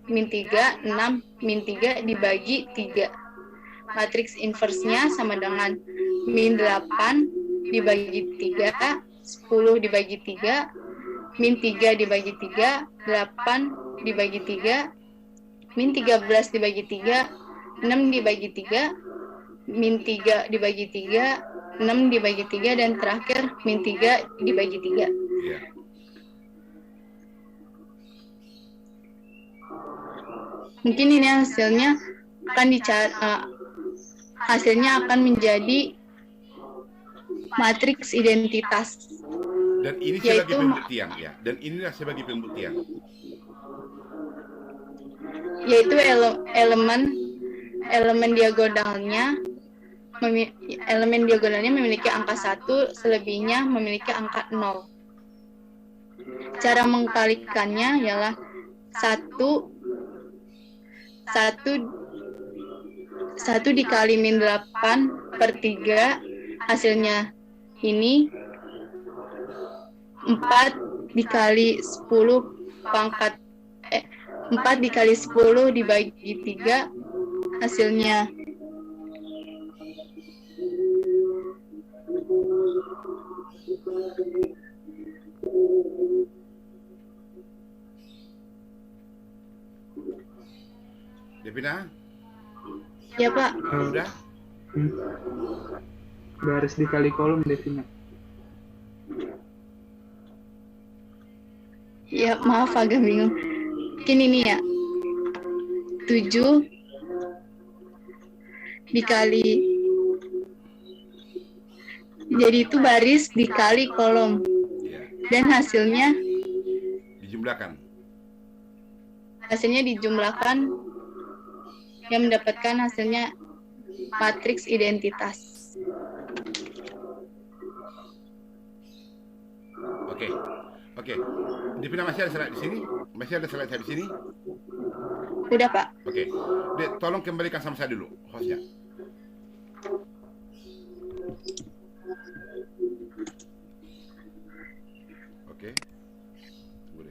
min 3, 6, min 3 dibagi 3. Matriks inversenya sama dengan min 8 dibagi 3, 10 dibagi 3, min 3 dibagi 3, 8 dibagi 3, min 13 dibagi 3, 6 dibagi 3, min 3 dibagi 3, 6 dibagi 3, dan terakhir min 3 dibagi 3. Iya. Mungkin ini hasilnya akan menjadi matriks identitas. Dan ini sebagai pembuktian ya. Dan inilah sebagai pembuktian. Yaitu elemen diagonalnya memiliki angka 1, selebihnya memiliki angka 0. Cara mengkalikannya ialah 1 dikali min 8 per 3, hasilnya ini 4 dikali 10 pangkat 4 dikali 10 dibagi 3, hasilnya Devina? ya Pak. Udah? Baris dikali kolom, Devina. Ya, maaf agak bingung. Mungkin ini ya. 7 dikali. Jadi itu baris dikali kolom. Iya. Dan hasilnya Dijumlahkan. dijumlahkan yang mendapatkan hasilnya matriks identitas. Oke. Devina masih ada slide di sini? Masih ada slide saya di sini? Udah, Pak. Oke. Dek, tolong kembalikan sama saya dulu, hostnya. Oke. Tunggu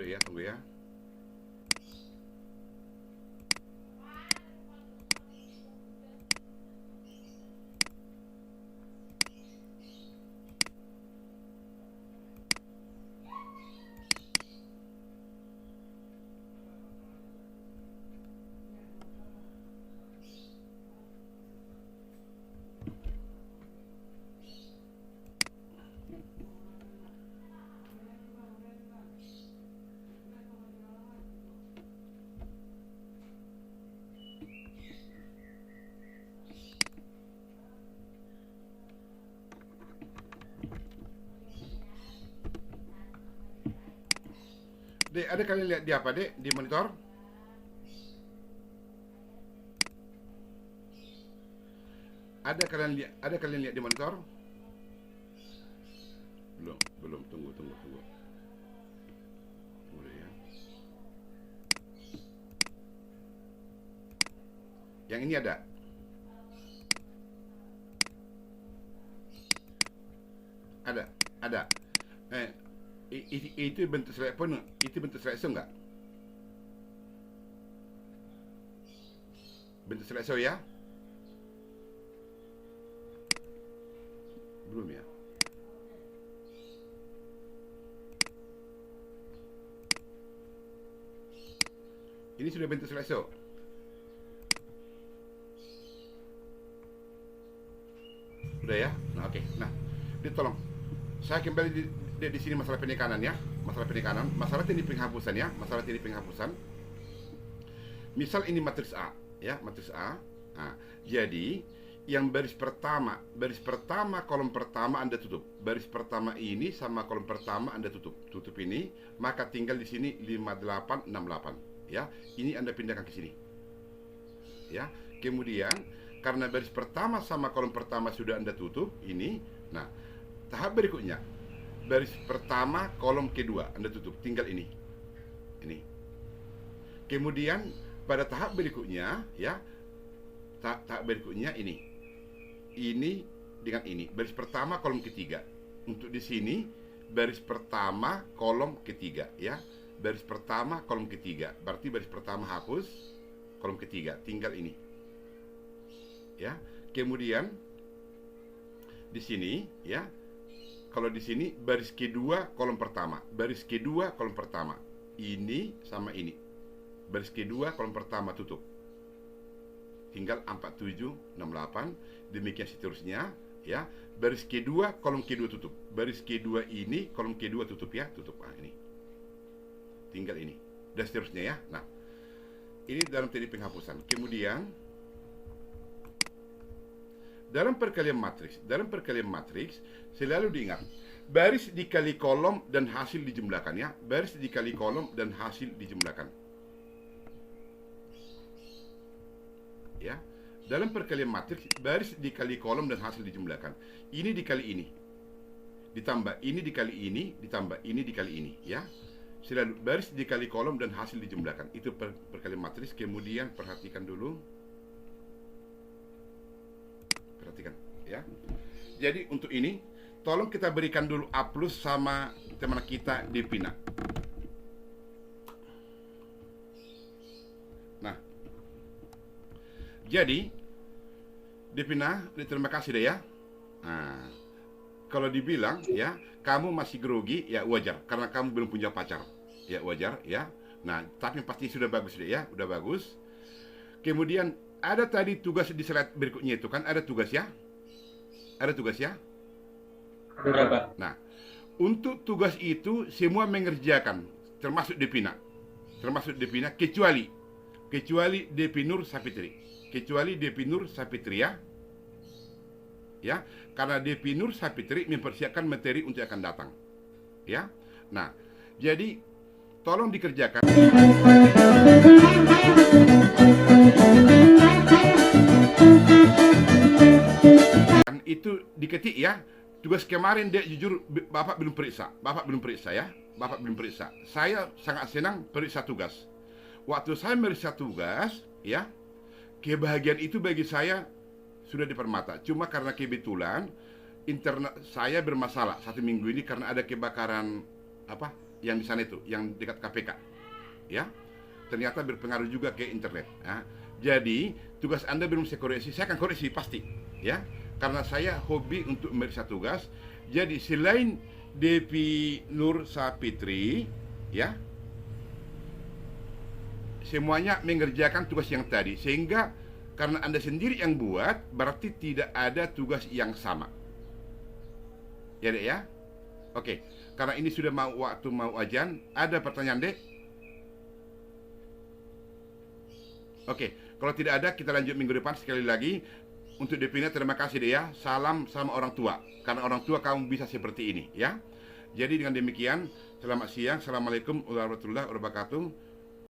deh ya. Tunggu ya. Dek, ada kalian lihat di apa, Dek? Di monitor? Ada kalian lihat di monitor? Belum. Tunggu. Tunggu deh ya. Yang ini ada. Ada. Itu bentuk slide pun, itu bentuk slideshow enggak? Bentuk slideshow ya? Belum ya? Ini sudah bentuk slideshow. Udah ya? Nah, oke. Nah, tolong. Saya kembali di sini masalah penekanan ya. Masalah teknik penghapusan ya. Misal ini matriks A ya, matriks A. Nah, jadi yang baris pertama kolom pertama Anda tutup. Baris pertama ini sama kolom pertama Anda tutup ini, maka tinggal di sini 5868 ya. Ini Anda pindahkan ke sini. Ya. Kemudian karena baris pertama sama kolom pertama sudah Anda tutup ini, nah, tahap berikutnya baris pertama kolom kedua Anda tutup, tinggal ini. Kemudian pada tahap berikutnya ya, tahap berikutnya ini dengan ini, baris pertama kolom ketiga. Untuk di sini baris pertama kolom ketiga ya, baris pertama kolom ketiga, berarti baris pertama hapus, kolom ketiga tinggal ini ya. Kemudian di sini ya, kalau di sini baris kedua kolom pertama, ini sama ini, baris kedua kolom pertama tutup, tinggal 4768, demikian seterusnya ya. Baris kedua kolom kedua tutup, baris kedua ini kolom kedua tutup ya, ini tinggal ini, dan seterusnya ya. Nah, ini dalam teknik penghapusan. Kemudian dalam perkalian matriks selalu diingat baris dikali kolom dan hasil dijumlahkan ya, baris dikali kolom dan hasil dijumlahkan ya. Dalam perkalian matriks baris dikali kolom dan hasil dijumlahkan, ini dikali ini ditambah ini dikali ini ditambah ini dikali ini ya. Selalu baris dikali kolom dan hasil dijumlahkan, itu perkalian matriks. Kemudian perhatikan ya. Jadi untuk ini tolong kita berikan dulu A+ sama teman kita Devina. Nah, jadi Devina, terima kasih deh ya. Nah, kalau dibilang ya kamu masih grogi ya wajar, karena kamu belum punya pacar ya, wajar ya. Nah, tapi pasti sudah bagus deh ya, udah bagus. Kemudian ada tadi tugas di slide berikutnya itu kan, ada tugas ya? Berapa? Nah, untuk tugas itu semua mengerjakan, termasuk Devina, kecuali Devinur Sapitri ya, karena Devinur Sapitri mempersiapkan materi untuk yang akan datang ya. Nah, jadi tolong dikerjakan. Itu diketik ya. Tugas kemarin dia jujur Bapak belum periksa ya. Saya sangat senang periksa tugas. Waktu saya meriksa tugas ya, kebahagiaan itu bagi saya sudah dipermata. Cuma karena kebetulan internet saya bermasalah 1 minggu ini karena ada kebakaran yang di sana itu, yang dekat KPK ya. Ternyata berpengaruh juga ke internet ya. Jadi tugas Anda belum saya koreksi, saya akan koreksi pasti ya. Karena saya hobi untuk meriksa tugas. Jadi selain Devinur Sapitri ya, semuanya mengerjakan tugas yang tadi. Sehingga karena Anda sendiri yang buat, berarti tidak ada tugas yang sama. Ya Dek ya? Oke, karena ini sudah mau azan, ada pertanyaan Dek? Oke, kalau tidak ada kita lanjut minggu depan. Sekali lagi untuk Devina, terima kasih deh ya. Salam sama orang tua, karena orang tua kamu bisa seperti ini ya. Jadi dengan demikian Selamat siang. Assalamualaikum warahmatullahi wabarakatuh.